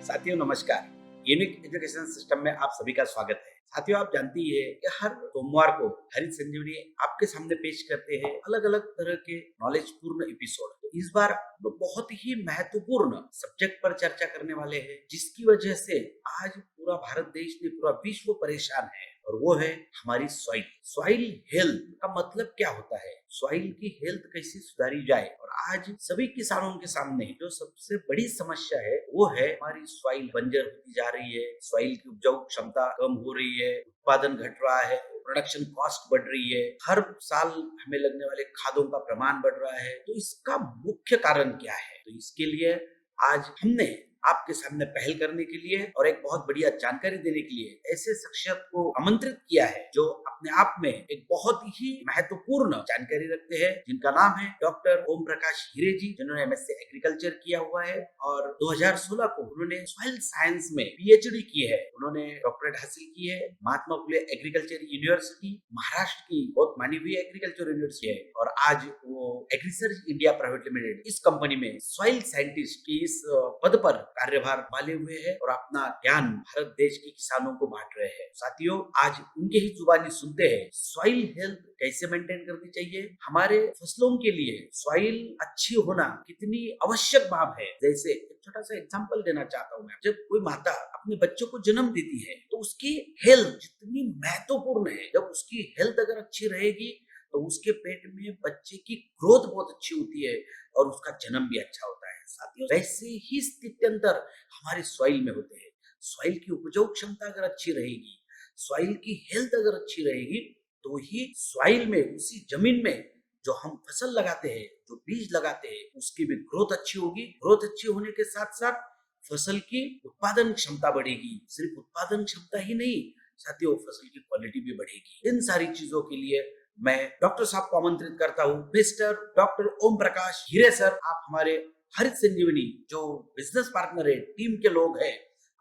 साथियों नमस्कार। Unique education system में आप सभी का स्वागत है। साथियों आप जानती है कि हर सोमवार को हरित संजीवनी आपके सामने पेश करते हैं अलग अलग तरह के नॉलेज पूर्ण एपिसोड। तो इस बार हम लोग बहुत ही महत्वपूर्ण सब्जेक्ट पर चर्चा करने वाले हैं, जिसकी वजह से आज पूरा भारत देश ने पूरा विश्व परेशान है, और वो है हमारी सॉइल। सॉइल हेल्थ का मतलब क्या होता है, सॉइल की हेल्थ कैसे सुधारी जाए। और आज सभी किसानों के सामने जो सबसे बड़ी समस्या है वो है हमारी सॉइल बंजर होती जा रही है, सॉइल की उपजाऊ क्षमता कम हो रही है, उत्पादन घट रहा है, प्रोडक्शन कॉस्ट बढ़ रही है, हर साल हमें लगने वाले खादों का प्रमाण बढ़ रहा है। तो इसका मुख्य कारण क्या है? तो इसके लिए आज हमने आपके सामने पहल करने के लिए और एक बहुत बढ़िया जानकारी देने के लिए ऐसे शख्सियत को आमंत्रित किया है जो अपने आप में एक बहुत ही महत्वपूर्ण जानकारी रखते हैं, जिनका नाम है डॉक्टर ओम प्रकाश हीरे जी, जिन्होंने एमएससी एग्रीकल्चर किया हुआ है और 2016 को उन्होंने सॉइल साइंस में पीएचडी की है। उन्होंने डॉक्टरेट हासिल की है महात्मा फुले एग्रीकल्चर यूनिवर्सिटी, महाराष्ट्र की बहुत मानी हुई एग्रीकल्चर यूनिवर्सिटी है, और आज वो एग्रीसर्च इंडिया प्राइवेट लिमिटेड इस कंपनी में सॉइल साइंटिस्ट की इस पद पर कार्यभार संभाले हुए हैं और अपना ज्ञान भारत देश के किसानों को बांट रहे हैं। साथियों आज उनके ही जुबानी सुनते हैं सॉइल हेल्थ कैसे मेंटेन करनी चाहिए, हमारे फसलों के लिए सॉइल अच्छी होना कितनी आवश्यक बात है। जैसे एक छोटा सा एग्जांपल देना चाहता हूँ मैं, जब कोई माता अपने बच्चों को जन्म देती है तो उसकी हेल्थ जितनी महत्वपूर्ण है, जब उसकी हेल्थ अगर अच्छी रहेगी तो उसके पेट में बच्चे की ग्रोथ बहुत अच्छी होती है और उसका जन्म भी अच्छा होता है। साथियों वैसे ही स्थिति अंतर हमारे सॉइल में होते हैं। सॉइल की उपजाऊ क्षमता अगर अच्छी रहेगी, सॉइल की हेल्थ अगर अच्छी रहेगी, तो ही सॉइल में उसी जमीन में जो हम फसल लगाते हैं, जो बीज लगाते हैं, उसकी भी ग्रोथ अच्छी होगी। ग्रोथ अच्छी होने के साथ साथ फसल की उत्पादन क्षमता बढ़ेगी। सिर्फ उत्पादन क्षमता ही नहीं साथियों, फसल की क्वालिटी भी बढ़ेगी। इन सारी चीजों के लिए मैं डॉक्टर साहब को आमंत्रित करता हूँ, मिस्टर डॉक्टर ओम प्रकाश हीरे सर। आप हमारे हरित संजीवनी जो बिजनेस पार्टनर है, टीम के लोग हैं,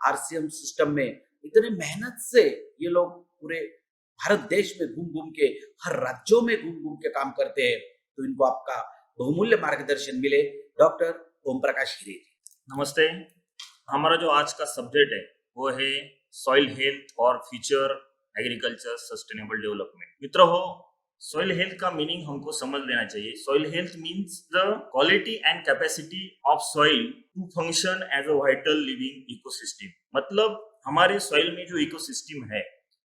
आरसीएम सिस्टम में इतने मेहनत से ये लोग पूरे भारत देश में घूम घूम के, हर राज्यों में घूम घूम के काम करते हैं, तो इनको आपका बहुमूल्य मार्गदर्शन मिले। डॉक्टर ओम प्रकाश हीरे जी नमस्ते। हमारा जो आज का सब्जेक्ट है वो है सॉइल हेल्थ और फ्यूचर एग्रीकल्चर सस्टेनेबल डेवलपमेंट। मित्रों हो, सॉइल हेल्थ का मीनिंग हमको समझ लेना चाहिए। Soil health means the quality and capacity of soil to function as a vital living ecosystem. मतलब हमारे सॉइल में जो इकोसिस्टम है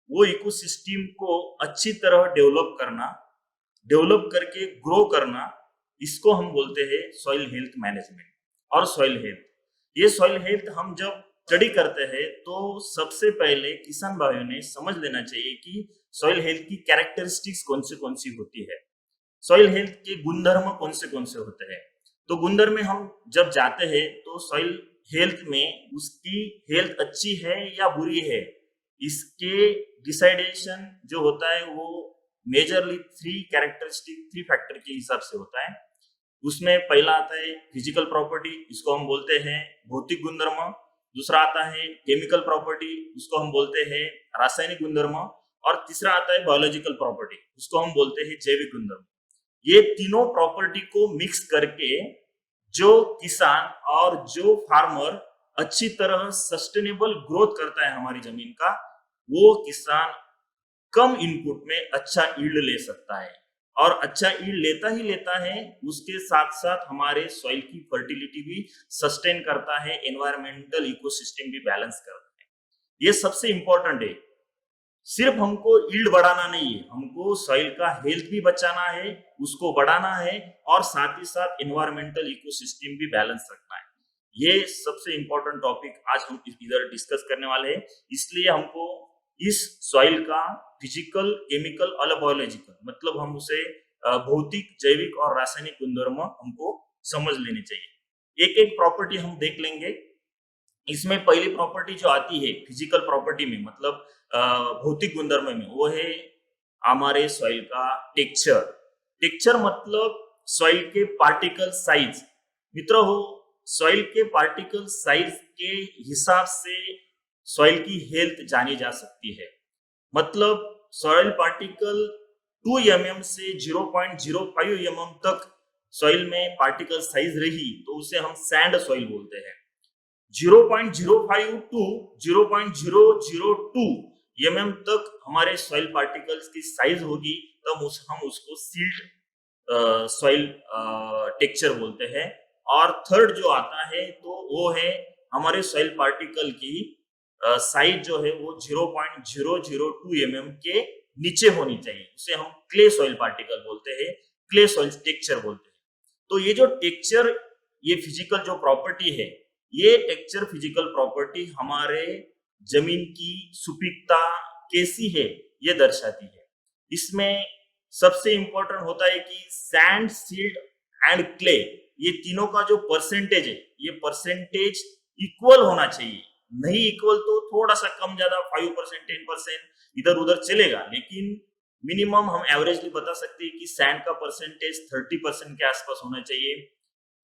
वो इकोसिस्टम को अच्छी तरह डेवलप करके ग्रो करना, इसको हम बोलते हैं सॉइल हेल्थ मैनेजमेंट और सॉइल हेल्थ। ये सॉइल हेल्थ हम जब स्टडी करते हैं तो सबसे पहले किसान भाइयों ने समझ लेना चाहिए कि सॉइल हेल्थ की कैरेक्टरिस्टिक्स कौन सी होती है, सॉइल हेल्थ के गुणधर्म कौन से होते हैं। तो गुणधर्म में हम जब जाते हैं तो सॉइल हेल्थ में उसकी हेल्थ अच्छी है या बुरी है, इसके डिसाइडेशन जो होता है वो मेजरली थ्री फैक्टर के हिसाब से होता है। उसमें पहला आता है फिजिकल प्रॉपर्टी, इसको हम बोलते हैं भौतिक गुणधर्म। दूसरा आता है केमिकल प्रॉपर्टी, उसको हम बोलते हैं रासायनिक गुणधर्म। और तीसरा आता है बायोलॉजिकल प्रॉपर्टी, उसको हम बोलते हैं जैविक गुणधर्म। ये तीनों प्रॉपर्टी को मिक्स करके जो किसान और जो फार्मर अच्छी तरह सस्टेनेबल ग्रोथ करता है हमारी जमीन का, वो किसान कम इनपुट में अच्छा यील्ड ले सकता है। और अच्छा यील्ड लेता है, उसके साथ साथ हमारे सॉइल की फर्टिलिटी भी सस्टेन करता है, एनवायरमेंटल इकोसिस्टम भी बैलेंस करता है। ये सबसे इंपॉर्टेंट है। सिर्फ हमको यील्ड बढ़ाना नहीं है, हमको सॉइल का हेल्थ भी बचाना है, उसको बढ़ाना है, और साथ ही साथ एनवायरमेंटल इकोसिस्टम भी बैलेंस रखना है। ये सबसे इंपॉर्टेंट टॉपिक आज हम इधर डिस्कस करने वाले हैं। इसलिए हमको इस सॉइल का फिजिकल, केमिकल और बायोलॉजिकल, मतलब हम उसे भौतिक, जैविक और रासायनिक गुणधर्म हमको समझ लेने चाहिए। एक एक प्रॉपर्टी हम देख लेंगे। इसमें पहली प्रॉपर्टी जो आती है फिजिकल प्रॉपर्टी में, मतलब भौतिक गुणधर्म में, वो है हमारे सॉइल का टेक्सचर। टेक्सचर मतलब सॉइल के पार्टिकल साइज। मित्रों हो, सॉइल के पार्टिकल साइज के हिसाब से सॉइल की हेल्थ जानी जा सकती है। मतलब सॉइल पार्टिकल 2 mm से 0.05 mm तक सॉइल में पार्टिकल साइज रही तो उसे हम सैंड सॉइल बोलते हैं। 0.05 टू 0.002 mm तक हमारे सॉइल पार्टिकल्स की साइज होगी, तब हम उसको सील्ड सॉइल टेक्सचर बोलते हैं। और थर्ड जो आता है तो वो है हमारे सॉइल पार्टिकल की साइज जो है वो 0.002 mm के नीचे होनी चाहिए, उसे हम क्ले सॉइल पार्टिकल बोलते हैं, क्ले सॉइल टेक्सचर बोलते हैं। तो ये जो टेक्सचर, ये फिजिकल जो प्रॉपर्टी है, ये टेक्सचर फिजिकल प्रॉपर्टी हमारे जमीन की सुपीकता कैसी है ये दर्शाती है। इसमें सबसे इंपॉर्टेंट होता है कि सैंड, सिल्ट एंड क्ले, ये तीनों का जो परसेंटेज है, ये परसेंटेज इक्वल होना चाहिए। नहीं इक्वल तो थोड़ा सा कम ज्यादा 5%, 10% इधर उधर चलेगा, लेकिन मिनिमम हम एवरेजली बता सकते हैं कि सैंड का परसेंटेज 30% के आसपास होना चाहिए,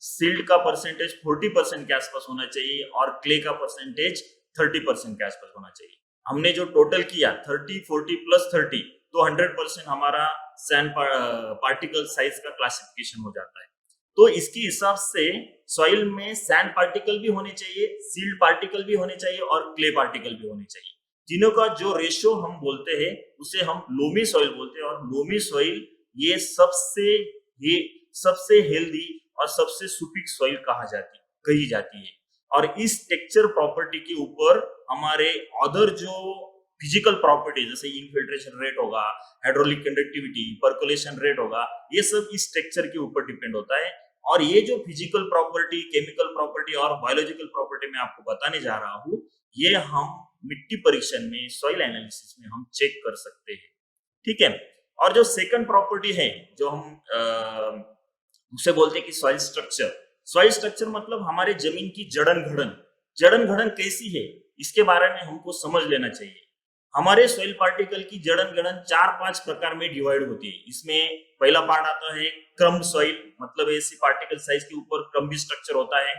सिल्ट का परसेंटेज 40% के आसपास होना चाहिए और क्ले का परसेंटेज 30% के आसपास होना चाहिए। हमने जो टोटल किया 30, 40 प्लस 30, तो 100% हमारा सैंड पार्टिकल साइज का क्लासिफिकेशन हो जाता है। तो इसके हिसाब से सॉइल में सैंड पार्टिकल भी होने चाहिए, सिल्ट पार्टिकल भी होने चाहिए और क्ले पार्टिकल भी होने चाहिए। तीनों का जो रेशियो हम बोलते हैं उसे हम लोमी सॉइल बोलते हैं। और लोमी सॉइल ये सबसे हेल्दी और सबसे सुपीक सॉइल कही जाती है। और इस टेक्सचर प्रॉपर्टी के ऊपर हमारे अदर जो फिजिकल प्रॉपर्टी जैसे इनफिल्ट्रेशन रेट होगा, हाइड्रोलिक कंडक्टिविटी, पर्कुलेशन रेट होगा, ये सब इस टेक्सचर के ऊपर डिपेंड होता है। और ये जो फिजिकल प्रॉपर्टी, केमिकल प्रॉपर्टी और बायोलॉजिकल प्रॉपर्टी मैं आपको बताने जा रहा हूँ, ये हम मिट्टी परीक्षण में, सॉइल एनालिसिस में हम चेक कर सकते हैं। ठीक है। और जो सेकंड प्रॉपर्टी है जो हम उसे बोलते हैं कि सॉइल स्ट्रक्चर। सॉइल स्ट्रक्चर मतलब हमारे जमीन की जड़न घड़न कैसी है, इसके बारे में हमको समझ लेना चाहिए। हमारे सॉइल पार्टिकल की जड़न घड़न 4-5 प्रकार में डिवाइड होती है। इसमें पहला पार्ट आता है क्रम्ब सॉइल, मतलब ऐसी पार्टिकल साइज के ऊपर क्रम्बी स्ट्रक्चर होता है।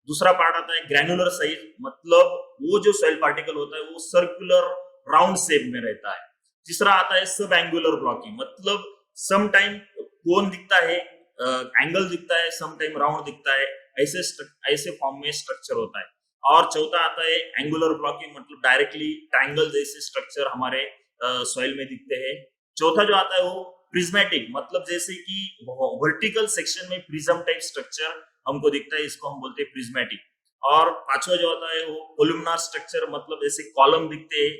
दूसरा पार्ट आता है ग्रैनुलर साइज, मतलब वो जो सॉइल पार्टिकल होता है वो सर्कुलर राउंड शेप में रहता है। तीसरा आता है सब एंगुलर ब्लॉकिंग, मतलब सम टाइम कोन दिखता है, एंगल दिखता है, सम टाइम राउंड दिखता है, ऐसे फॉर्म में स्ट्रक्चर होता है। और चौथा आता है एंगुलर ब्लॉकिंग, मतलब डायरेक्टली ट्रायंगल जैसे स्ट्रक्चर हमारे सॉइल में दिखते हैं। चौथा जो आता है वो प्रिज्मेटिक, मतलब जैसे कि वर्टिकल सेक्शन में प्रिज्म टाइप स्ट्रक्चर हमको दिखता है, इसको हम बोलते हैं प्रिज्मेटिक। और पांचवा जो आता है वो कोलुमनार स्ट्रक्चर, मतलब जैसे कॉलम दिखते हैं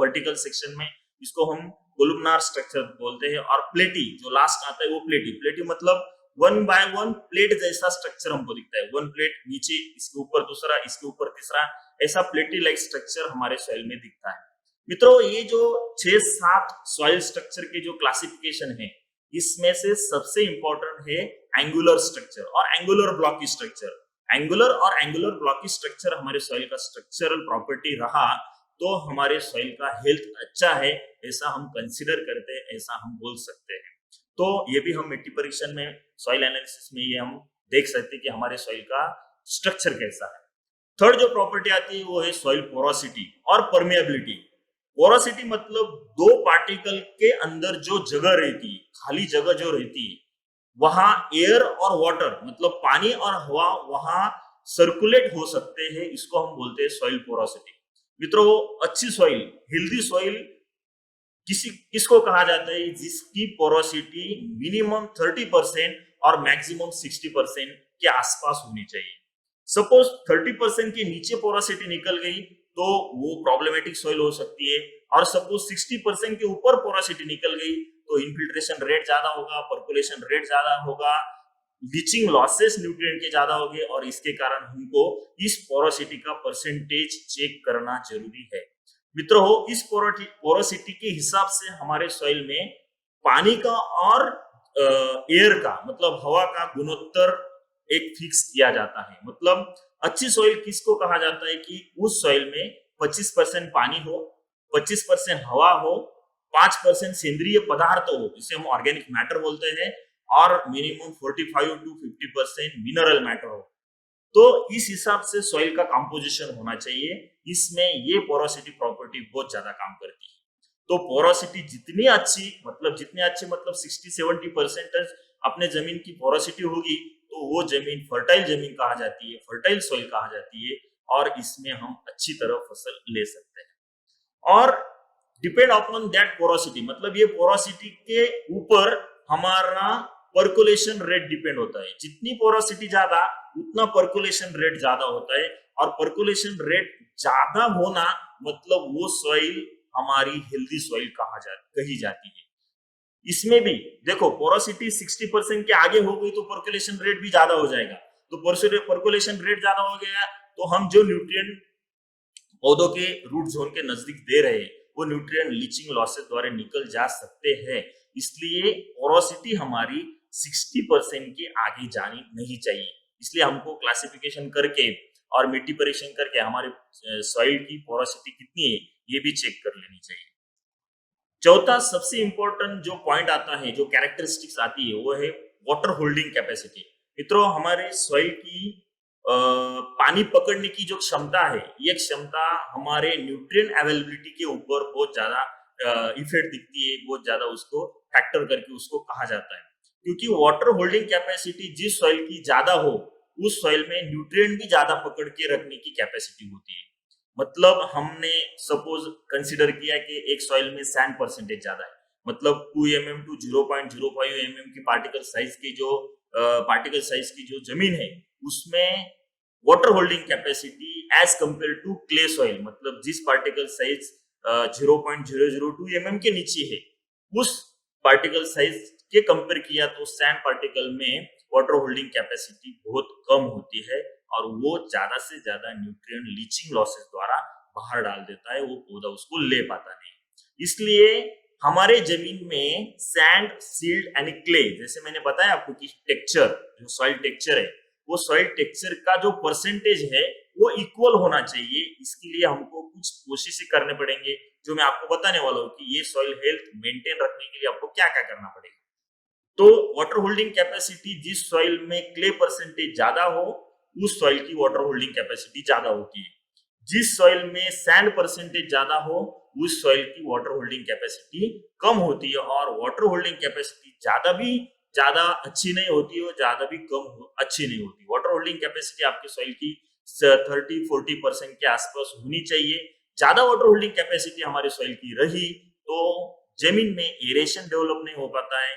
वर्टिकल सेक्शन में, इसको हम कोलुमनार स्ट्रक्चर बोलते हैं। और प्लेटी जो लास्ट आता है वो प्लेटी मतलब 1 बाय 1 प्लेट जैसा स्ट्रक्चर हमको दिखता है। 1 प्लेट नीचे, इसके ऊपर दूसरा, इसके ऊपर तीसरा, ऐसा प्लेटी लाइक स्ट्रक्चर हमारे सॉइल में दिखता है। मित्रों, ये जो 6-7 सॉइल स्ट्रक्चर के जो क्लासिफिकेशन है, इसमें से सबसे इंपॉर्टेंट है एंगुलर स्ट्रक्चर और एंगुलर ब्लॉकी स्ट्रक्चर। एंगुलर और एंगुलर ब्लॉकी स्ट्रक्चर हमारे सॉइल का स्ट्रक्चरल प्रॉपर्टी रहा तो हमारे सॉइल का हेल्थ अच्छा है, ऐसा हम कंसीडर करते हैं, ऐसा हम बोल सकते हैं। तो ये भी हम मिट्टी परीक्षण में, सॉइल एनालिसिस में ये हम देख सकते हैं कि हमारे सॉइल का स्ट्रक्चर कैसा है। थर्ड जो प्रॉपर्टी आती है वो है सॉइल पोरोसिटी और परमेबिलिटी। पोरोसिटी मतलब दो पार्टिकल के अंदर जो जगह रहती है, खाली जगह जो रहती है, वहां एयर और वाटर मतलब पानी और हवा वहां सर्कुलेट हो सकते हैं, इसको हम बोलते हैं सॉइल पोरोसिटी। मित्रों, अच्छी सॉइल, हेल्दी सॉइल किसको कहा जाता है? जिसकी पोरोसिटी मिनिमम 30% और मैक्सिमम 60% के आसपास होनी चाहिए। सपोज 30% के नीचे पोरोसिटी निकल गई तो वो प्रॉब्लमेटिक सॉइल हो सकती है, और सपोज 60% के ऊपर पोरोसिटी निकल गई तो इनफिल्ट्रेशन रेट ज्यादा होगा, पर्कुलेशन रेट ज्यादा होगा, लीचिंग लॉसेस न्यूट्रिएंट के ज्यादा होंगे, और इसके कारण हमको इस पोरोसिटी का परसेंटेज चेक करना जरूरी है। मित्रों, इस पोरोसिटी के हिसाब से हमारे सॉइल में पानी का और एयर का मतलब हवा का गुणोत्तर एक फिक्स किया जाता है। मतलब अच्छी सॉइल किसको कहा जाता है कि उस सॉइल में 25% पानी हो, 25% हवा हो, 5% सेंद्रीय पदार्थ हो, जिसे हम ऑर्गेनिक मैटर बोलते हैं, और मिनिमम 45 to 50% मिनरल मैटर हो। तो इस हिसाब से सॉइल का कंपोजिशन होना चाहिए। इसमें ये पोरोसिटी प्रॉपर्टी बहुत ज्यादा काम करती है। तो पोरोसिटी जितनी अच्छी मतलब 60-70% अपने जमीन की पोरोसिटी होगी तो वो जमीन फर्टाइल जमीन कहा जाती है, फर्टाइल सॉइल कहा जाती है। और इसमें हम अच्छी तरह फसल ले सकते हैं। और डिपेंड अपॉन दैट पोरोसिटी, मतलब ये पोरोसिटी के ऊपर हमारा पर्कुलेशन रेट डिपेंड होता है। जितनी पोरोसिटी ज्यादा उतना पर्कुलेशन रेट ज्यादा होता है, और पर्कुलेशन रेट ज्यादा होना मतलब वो सॉइल हमारी हेल्दी सॉइल कही जाती है। इसमें भी देखो पोरोसिटी 60% के आगे हो गई तो पर्कुलेशन रेट भी ज्यादा हो जाएगा। तो पर्कुलेशन रेट ज्यादा हो गया तो हम जो न्यूट्रिएंट पौधों के रूट जोन के नजदीक दे रहे हैं वो न्यूट्रिएंट लीचिंग लॉसेस द्वारा निकल जा सकते हैं। इसलिए पोरोसिटी हमारी 60% के आगे जानी नहीं चाहिए। इसलिए हमको क्लासिफिकेशन करके और मिट्टी परीक्षण करके हमारे सॉइल की पोरोसिटी कितनी है ये भी चेक कर लेनी चाहिए। चौथा सबसे इंपॉर्टेंट जो पॉइंट आता है, जो कैरेक्टरिस्टिक्स आती है, वो है वाटर होल्डिंग कैपेसिटी। मित्रों, हमारे सॉइल की पानी पकड़ने की जो क्षमता है, ये क्षमता हमारे न्यूट्रिएंट अवेलेबिलिटी के ऊपर बहुत ज्यादा इफेक्ट दिखती है, बहुत ज्यादा उसको फैक्टर करके उसको कहा जाता है। क्योंकि वाटर होल्डिंग कैपेसिटी जिस सॉइल की ज्यादा हो उस सॉइल में न्यूट्रिएंट भी ज्यादा पकड़ के रखने की कैपेसिटी होती है। मतलब हमने सपोज कंसीडर किया कि एक सॉइल में सैंड परसेंटेज ज्यादा है, मतलब 2 mm टू 0.05 mm की पार्टिकल साइज की जो जमीन है उसमें water holding capacity as compare to clay soil, मतलब जिस पार्टिकल साइज 0.002 mm के नीचे है उस पार्टिकल साइज के कंपेयर किया तो सैंड पार्टिकल में वाटर होल्डिंग कैपेसिटी बहुत कम होती है और वो ज्यादा से ज्यादा न्यूट्रिएंट लीचिंग लॉसेस द्वारा बाहर डाल देता है, वो पौधा उसको ले पाता नहीं। इसलिए हमारे जमीन में सैंड, सील्ड एंड क्ले, जैसे मैंने बताया आपको कि टेक्सचर, जो सॉइल टेक्सचर है, वो सॉइल टेक्सचर का जो परसेंटेज है वो इक्वल होना चाहिए। इसके लिए हमको कुछ कोशिशें करने पड़ेंगे जो मैं आपको बताने वाला हूँ कि ये सॉइल हेल्थ मेंटेन रखने के लिए आपको क्या क्या करना पड़ेगा। तो वाटर होल्डिंग कैपेसिटी जिस सॉइल में क्ले परसेंटेज ज्यादा हो उस सॉइल की वाटर होल्डिंग कैपेसिटी ज्यादा होती है। जिस सॉइल में सैंड परसेंटेज ज्यादा हो उस सॉइल की वाटर होल्डिंग कैपेसिटी कम होती है, और वाटर होल्डिंग कैपेसिटी ज्यादा अच्छी नहीं होती और ज्यादा भी अच्छी नहीं होती। वाटर होल्डिंग कैपेसिटी आपके सॉइल की 30-40% के आसपास होनी चाहिए। ज्यादा वाटर होल्डिंग कैपेसिटी हमारे सॉइल की रही तो जमीन में एरेशन डेवलप नहीं हो पाता है,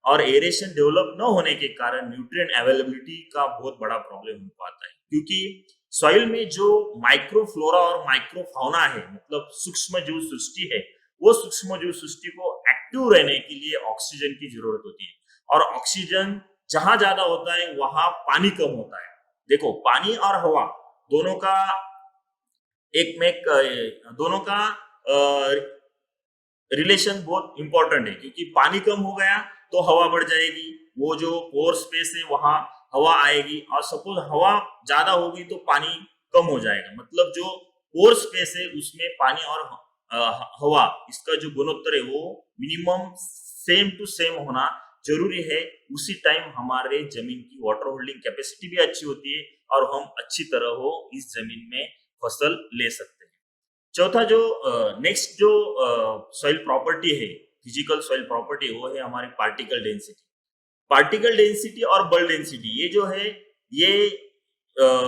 और एरेशन डेवलप न होने के कारण न्यूट्रिएंट अवेलेबिलिटी का बहुत बड़ा प्रॉब्लम हो पाता है। क्योंकि सॉइल में जो माइक्रोफ्लोरा और माइक्रोफाउना है, मतलब सूक्ष्म जीव सृष्टि है, वो सूक्ष्म जीव सृष्टि को एक्टिव रहने के लिए ऑक्सीजन की जरूरत होती है, और ऑक्सीजन जहां ज्यादा होता है वहां पानी कम होता है। देखो, पानी और हवा दोनों का दोनों का रिलेशन बहुत इंपॉर्टेंट है, क्योंकि पानी कम हो गया तो हवा बढ़ जाएगी, वो जो पोर स्पेस है वहां हवा आएगी, और सपोज हवा ज्यादा होगी तो पानी कम हो जाएगा। मतलब जो पोर स्पेस है उसमें पानी और हवा, इसका जो गुणोत्तर है वो मिनिमम सेम टू सेम होना जरूरी है। उसी टाइम हमारे जमीन की वाटर होल्डिंग कैपेसिटी भी अच्छी होती है और हम अच्छी तरह हो इस जमीन में फसल ले सकते हैं। चौथा जो नेक्स्ट जो सॉइल प्रॉपर्टी है, फिजिकल सॉइल प्रॉपर्टी, वो है हमारी पार्टिकल डेंसिटी। पार्टिकल डेंसिटी और बल्क डेंसिटी, ये जो है ये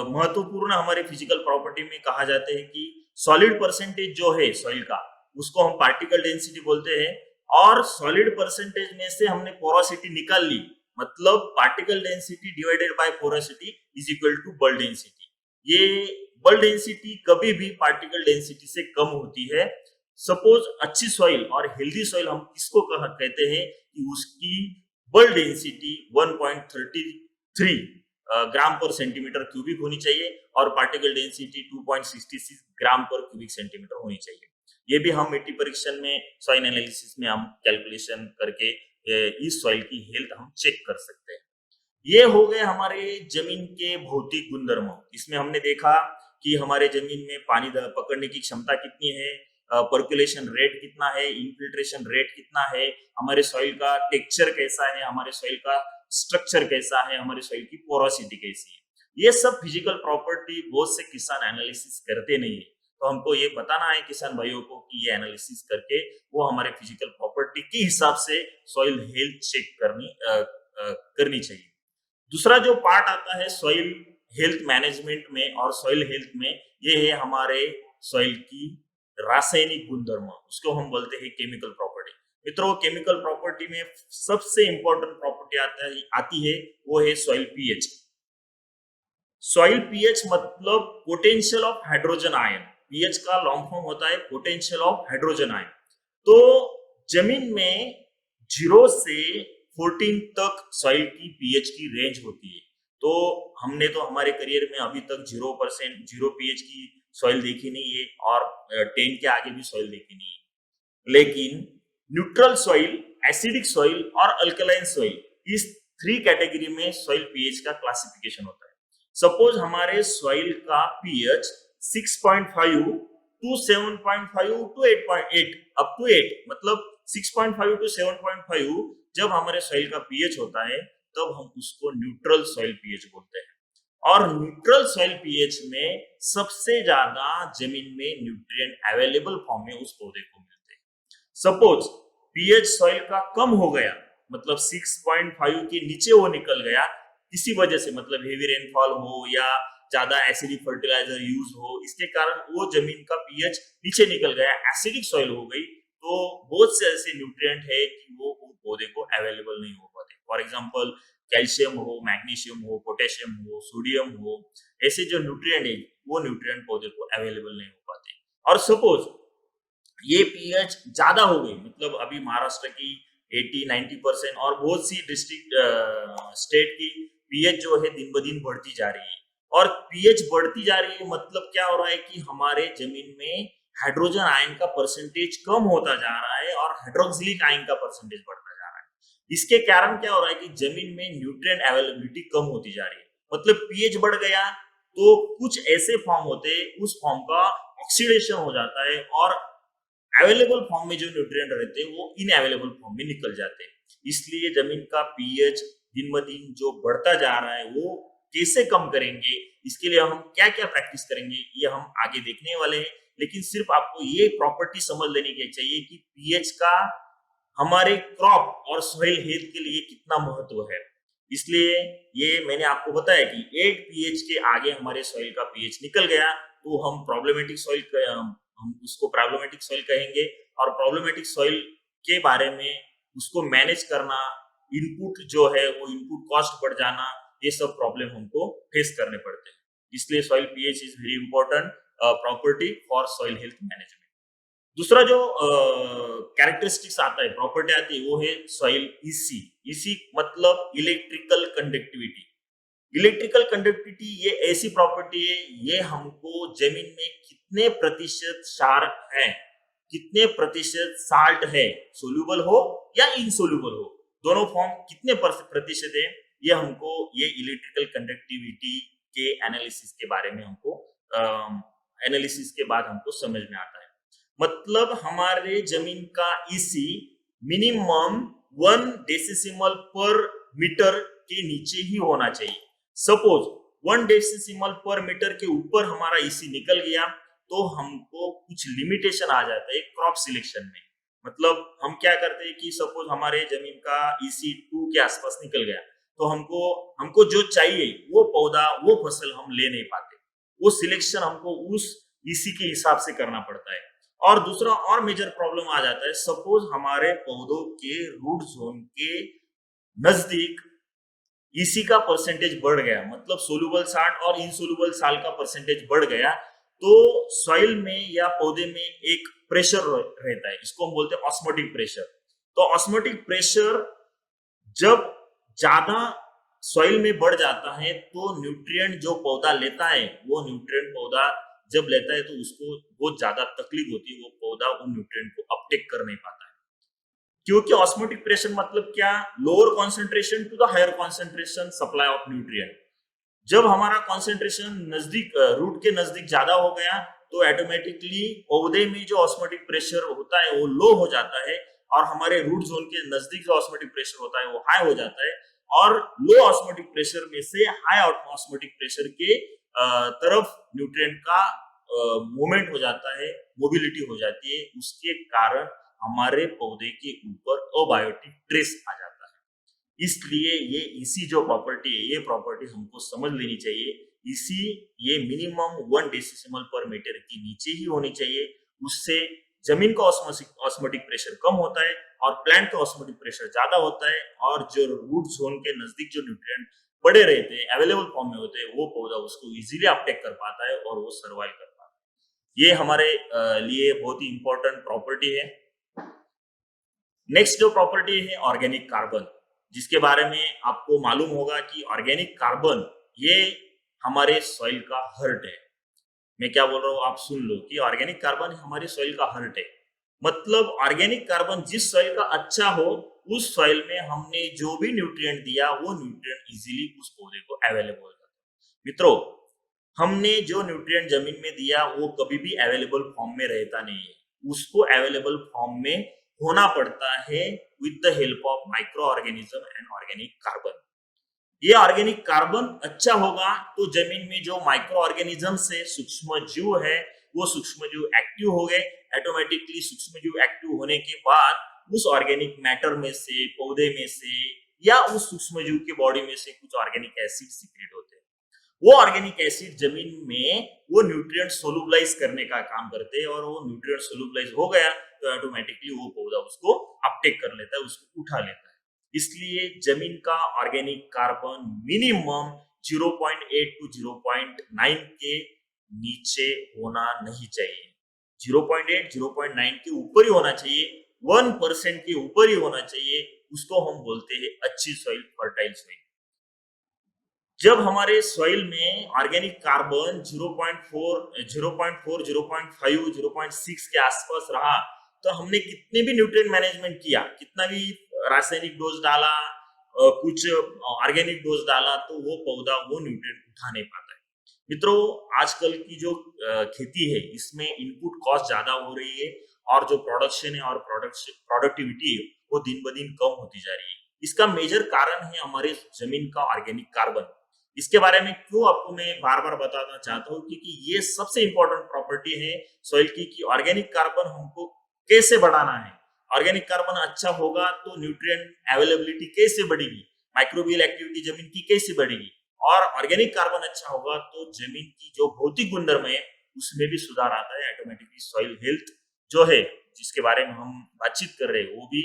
महत्वपूर्ण हमारे फिजिकल प्रॉपर्टी में कहा जाते हैं कि सॉलिड परसेंटेज जो है सॉइल का उसको हम पार्टिकल डेंसिटी बोलते हैं, और सॉलिड परसेंटेज में से हमने पोरोसिटी निकाल ली, मतलब particle density divided by porosity is equal to bulk density. ये बल्क डेंसिटी कभी भी पार्टिकल डेंसिटी से कम होती है। सपोज अच्छी सॉइल और हेल्दी सॉइल हम किसको कहते हैं कि उसकी बल्क डेंसिटी 1.33 ग्राम पर सेंटीमीटर क्यूबिक होनी चाहिए और पार्टिकल डेंसिटी 2.66 ग्राम पर क्यूबिक सेंटीमीटर होनी चाहिए। ये भी हम मिट्टी परीक्षण में सॉइल एनालिसिस में हम कैलकुलेशन करके इस सॉइल की हेल्थ हम चेक कर सकते हैं। ये हो गए हमारे जमीन के भौतिक गुणधर्म। इसमें हमने देखा कि हमारे जमीन में पानी पकड़ने की क्षमता कितनी है, पर्कुलेशन रेट कितना है, इनफिल्ट्रेशन रेट कितना है, हमारे सॉइल का टेक्सचर कैसा है, हमारे सॉइल का स्ट्रक्चर कैसा है, हमारे सॉइल की पोरोसिटी कैसी है। ये सब फिजिकल प्रॉपर्टी बहुत से किसान एनालिसिस करते नहीं है, तो हमको ये बताना है किसान भाइयों को कि ये एनालिसिस करके वो हमारे फिजिकल प्रॉपर्टी के हिसाब से सॉइल हेल्थ चेक करनी चाहिए। दूसरा जो पार्ट आता है सॉइल हेल्थ मैनेजमेंट में और सॉइल हेल्थ में ये है हमारे सॉइल की रासायनिक गुणधर्म, उसको हम बोलते हैं केमिकल प्रॉपर्टी। मित्रों, केमिकल प्रॉपर्टी में सबसे इंपॉर्टेंट प्रॉपर्टी आती है वो है सॉइल पीएच। सॉइल पीएच मतलब potential of hydrogen ion. PH का लॉन्ग फॉर्म होता है पोटेंशियल ऑफ हाइड्रोजन आयन। तो जमीन में 0 से 14 तक सॉइल की पीएच की रेंज होती है। तो हमने तो हमारे करियर में अभी तक 0% 0 पीएच की सॉइल देखी नहीं है और 10 के आगे भी सॉइल देखी नहीं है। लेकिन न्यूट्रल सॉइल, एसिडिक सॉइल और अल्कलाइन सॉइल, इस 3 कैटेगरी में सॉइल पीएच का क्लासिफिकेशन होता है। सपोज हमारे सॉइल का pH 6.5 to 7.5 to 8.8 up to 8, मतलब 6.5 टू 7.5 जब हमारे सॉइल का पीएच होता है तब हम उसको न्यूट्रल सॉइल पीएच बोलते हैं। और न्यूट्रल सॉइल पीएच में सबसे ज्यादा जमीन में न्यूट्रिएंट अवेलेबल फॉर्म में उस पौधे को मिलते हैं। सपोज पीएच सॉइल का कम हो गया, मतलब 6.5 के नीचे वो निकल गया किसी वजह से, मतलब हेवी रेनफॉल हो या ज्यादा एसिडिक फर्टिलाइजर यूज हो, इसके कारण वो जमीन का पीएच नीचे निकल गया, एसिडिक सॉइल हो गई, तो बहुत से ऐसे न्यूट्रिएंट है कि वो पौधे को अवेलेबल नहीं हो पाते। फॉर एग्जांपल कैल्शियम हो, मैग्नीशियम हो, पोटेशियम हो, सोडियम हो, ऐसे जो न्यूट्रिएंट है वो न्यूट्रिएंट पौधे को अवेलेबल नहीं हो पाते। और सपोज ये पीएच ज्यादा हो गई, मतलब अभी महाराष्ट्र की 80-90% और बहुत सी डिस्ट्रिक्ट स्टेट की पीएच जो है दिन ब दिन बढ़ती जा रही है। और पीएच बढ़ती जा रही है मतलब क्या हो रहा है कि हमारे जमीन में हाइड्रोजन आयन का परसेंटेज कम होता जा रहा है और हाइड्रोक्सिलिक आयन का परसेंटेज बढ़ता जा रहा है। इसके कारण क्या हो रहा है कि जमीन में न्यूट्रिएंट अवेलेबिलिटी कम होती जा रही है, मतलब पीएच बढ़ गया तो कुछ ऐसे फॉर्म होते हैं उस फॉर्म का ऑक्सीडेशन हो जाता है और अवेलेबल फॉर्म में जो न्यूट्रिएंट रहते हैं वो इनअवेलेबल फॉर्म में निकल जाते हैं। इसलिए जमीन का पीएच दिन ब दिन जो बढ़ता जा रहा है वो कैसे कम करेंगे, इसके लिए हम क्या क्या प्रैक्टिस करेंगे ये हम आगे देखने वाले हैं। लेकिन सिर्फ आपको ये प्रॉपर्टी समझ लेनी चाहिए कि पीएच का हमारे क्रॉप और सॉइल हेल्थ के लिए कितना महत्व है। इसलिए ये मैंने आपको बताया कि 8 पीएच के आगे हमारे सॉइल का पीएच निकल गया तो हम प्रॉब्लमेटिक सॉइल, हम उसको प्रॉब्लमेटिक सॉइल कहेंगे। और प्रॉब्लमेटिक सॉइल के बारे में उसको मैनेज करना, इनपुट जो है वो इनपुट कॉस्ट बढ़ जाना, ये सब प्रॉब्लम हमको फेस करने पड़ते हैं। इसलिए soil pH is very important property for soil health management. दूसरा जो कैरेक्टरिस्टिक्स आता है, प्रॉपर्टी आती है, वो है सॉइल ईसी। ईसी मतलब इलेक्ट्रिकल कंडक्टिविटी। इलेक्ट्रिकल कंडक्टिविटी ये ऐसी प्रॉपर्टी है, ये हमको जमीन में कितने प्रतिशत क्षार है, कितने प्रतिशत साल्ट है, सोल्यूबल हो या इनसोल्यूबल हो, दोनों फॉर्म कितने प्रतिशत है, ये हमको ये इलेक्ट्रिकल कंडक्टिविटी के एनालिसिस के बारे में हमको एनालिसिस के बाद हमको समझ में आता है। मतलब हमारे जमीन का ईसी मिनिमम 1 डेसिसिमल पर मीटर के नीचे ही होना चाहिए। सपोज 1 डेसिसिमल पर मीटर के ऊपर हमारा ईसी निकल गया तो हमको कुछ लिमिटेशन आ जाता है क्रॉप सिलेक्शन में। मतलब हम क्या करते हैं कि सपोज हमारे जमीन का ईसी 2 के आसपास निकल गया तो हमको जो चाहिए वो पौधा, वो फसल हम ले नहीं पाते। वो सिलेक्शन हमको उस ईसी के हिसाब से करना पड़ता है। और दूसरा और मेजर प्रॉब्लम आ जाता है, सपोज हमारे पौधों के रूट जोन के नजदीक ईसी का परसेंटेज बढ़ गया, मतलब सोल्यूबल साल्ट और इनसोल्यूबल साल्ट का परसेंटेज बढ़ गया, तो सॉइल में या पौधे में एक प्रेशर रहता है, इसको हम बोलते हैं ऑस्मोटिक प्रेशर। तो ऑस्मोटिक प्रेशर जब ज्यादा सॉइल में बढ़ जाता है तो न्यूट्रिएंट जो पौधा लेता है, वो न्यूट्रिएंट पौधा जब लेता है तो उसको बहुत ज्यादा तकलीफ होती है, वो पौधा उन न्यूट्रिएंट को अपटेक कर नहीं पाता है। क्योंकि ऑस्मोटिक प्रेशर मतलब क्या, lower concentration to the higher concentration supply of nutrient. जब हमारा कॉन्सेंट्रेशन नजदीक रूट के नजदीक ज्यादा हो गया तो ऑटोमेटिकली पौधे में जो ऑस्मोटिक प्रेशर होता है वो लो हो जाता है और हमारे रूट जोन के नजदीक जो ऑस्मोटिक प्रेशर होता है वो हाई हो जाता है। और लो ऑस्मोटिक प्रेशर में से हाई ऑस्मोटिक प्रेशर के तरफ न्यूट्रिएंट का मूवमेंट हो जाता है, मोबिलिटी हो जाती है, उसके कारण हमारे पौधे के ऊपर अबायोटिक ट्रेस आ जाता है। इसलिए ये इसी जो प्रॉपर्टी है, ये प्रॉपर्टी हमको समझ लेनी चाहिए इसी ये मिनिमम 1 डेसिमल पर मीटर के नीचे ही होनी चाहिए। उससे जमीन का ऑस्मोटिक प्रेशर कम होता है और प्लांट का ऑस्मोटिक प्रेशर ज्यादा होता है, और जो रूट जोन के नजदीक जो न्यूट्रिएंट पड़े रहते हैं, अवेलेबल फॉर्म में होते हैं, वो पौधा उसको इजीली अपटेक कर पाता है और वो सर्वाइव कर पाता है। ये हमारे लिए बहुत ही इंपॉर्टेंट प्रॉपर्टी है। नेक्स्ट जो प्रॉपर्टी है ऑर्गेनिक कार्बन, जिसके बारे में आपको मालूम होगा कि ऑर्गेनिक कार्बन ये हमारे सॉइल का हर्ट है। मैं क्या बोल रहा हूँ आप सुन लो कि ऑर्गेनिक कार्बन हमारे सॉइल का हर्ट है। मतलब ऑर्गेनिक कार्बन जिस सॉइल का अच्छा हो, उस सॉइल में हमने जो भी न्यूट्रिएंट दिया वो न्यूट्रिएंट इजीली उस पौधे को अवेलेबल हो जाता है। मित्रों, हमने जो न्यूट्रिएंट जमीन में दिया वो कभी भी अवेलेबल फॉर्म में रहता नहीं है, उसको अवेलेबल फॉर्म में होना पड़ता है with the help of micro organism and organic carbon. ये ऑर्गेनिक कार्बन अच्छा होगा तो जमीन में जो माइक्रो ऑर्गेनिज्म से सूक्ष्म जीव है, वो सूक्ष्म जीव एक्टिव हो गए। ऑटोमेटिकली सूक्ष्म जीव एक्टिव होने के बाद उस ऑर्गेनिक मैटर में से, पौधे में से या उस सूक्ष्म जीव के बॉडी में से कुछ ऑर्गेनिक एसिड सीक्रेट होते हैं। वो ऑर्गेनिक एसिड जमीन में वो न्यूट्रिएंट सोलुबलाइज करने का काम करते हैं, और वो न्यूट्रिएंट सोलुबलाइज हो गया तो ऑटोमेटिकली वो पौधा उसको अपटेक कर लेता है, उसको उठा लेता है। इसलिए जमीन का ऑर्गेनिक कार्बन मिनिमम 0.8 टू 0.9 के नीचे होना नहीं चाहिए। 0.8 0.9 के ऊपर ही होना चाहिए, 1% के ऊपर ही होना चाहिए। उसको हम बोलते हैं अच्छी सॉइल, फर्टाइल सॉइल। जब हमारे सॉइल में ऑर्गेनिक कार्बन 0.4 0.4 0.5 0.6 के आसपास रहा, तो हमने कितने भी न्यूट्रिएंट मैनेजमेंट किया, कितना भी रासायनिक डोज डाला, कुछ ऑर्गेनिक डोज डाला, तो वो पौधा वो न्यूट्रिएंट उठा नहीं पाता है। मित्रों, आजकल की जो खेती है इसमें इनपुट कॉस्ट ज्यादा हो रही है, और जो प्रोडक्शन है और प्रोडक्टिविटी है वो दिन ब दिन कम होती जा रही है। इसका मेजर कारण है हमारे जमीन का ऑर्गेनिक कार्बन। इसके बारे में क्यों आपको मैं बार बार बताना चाहता हूँ, क्योंकि ये सबसे इंपॉर्टेंट प्रॉपर्टी है सॉइल की कि ऑर्गेनिक कार्बन हमको कैसे बढ़ाना है। ऑर्गेनिक कार्बन अच्छा होगा तो न्यूट्रिएंट अवेलेबिलिटी कैसे बढ़ेगी, माइक्रोबियल एक्टिविटी जमीन की कैसे बढ़ेगी, और ऑर्गेनिक कार्बन अच्छा होगा तो जमीन की जो भौतिक गुणधर्म है उसमें भी सुधार आता है। ऑटोमेटिकली सॉइल हेल्थ जो है, जिसके बारे में हम बातचीत कर रहे हैं, वो भी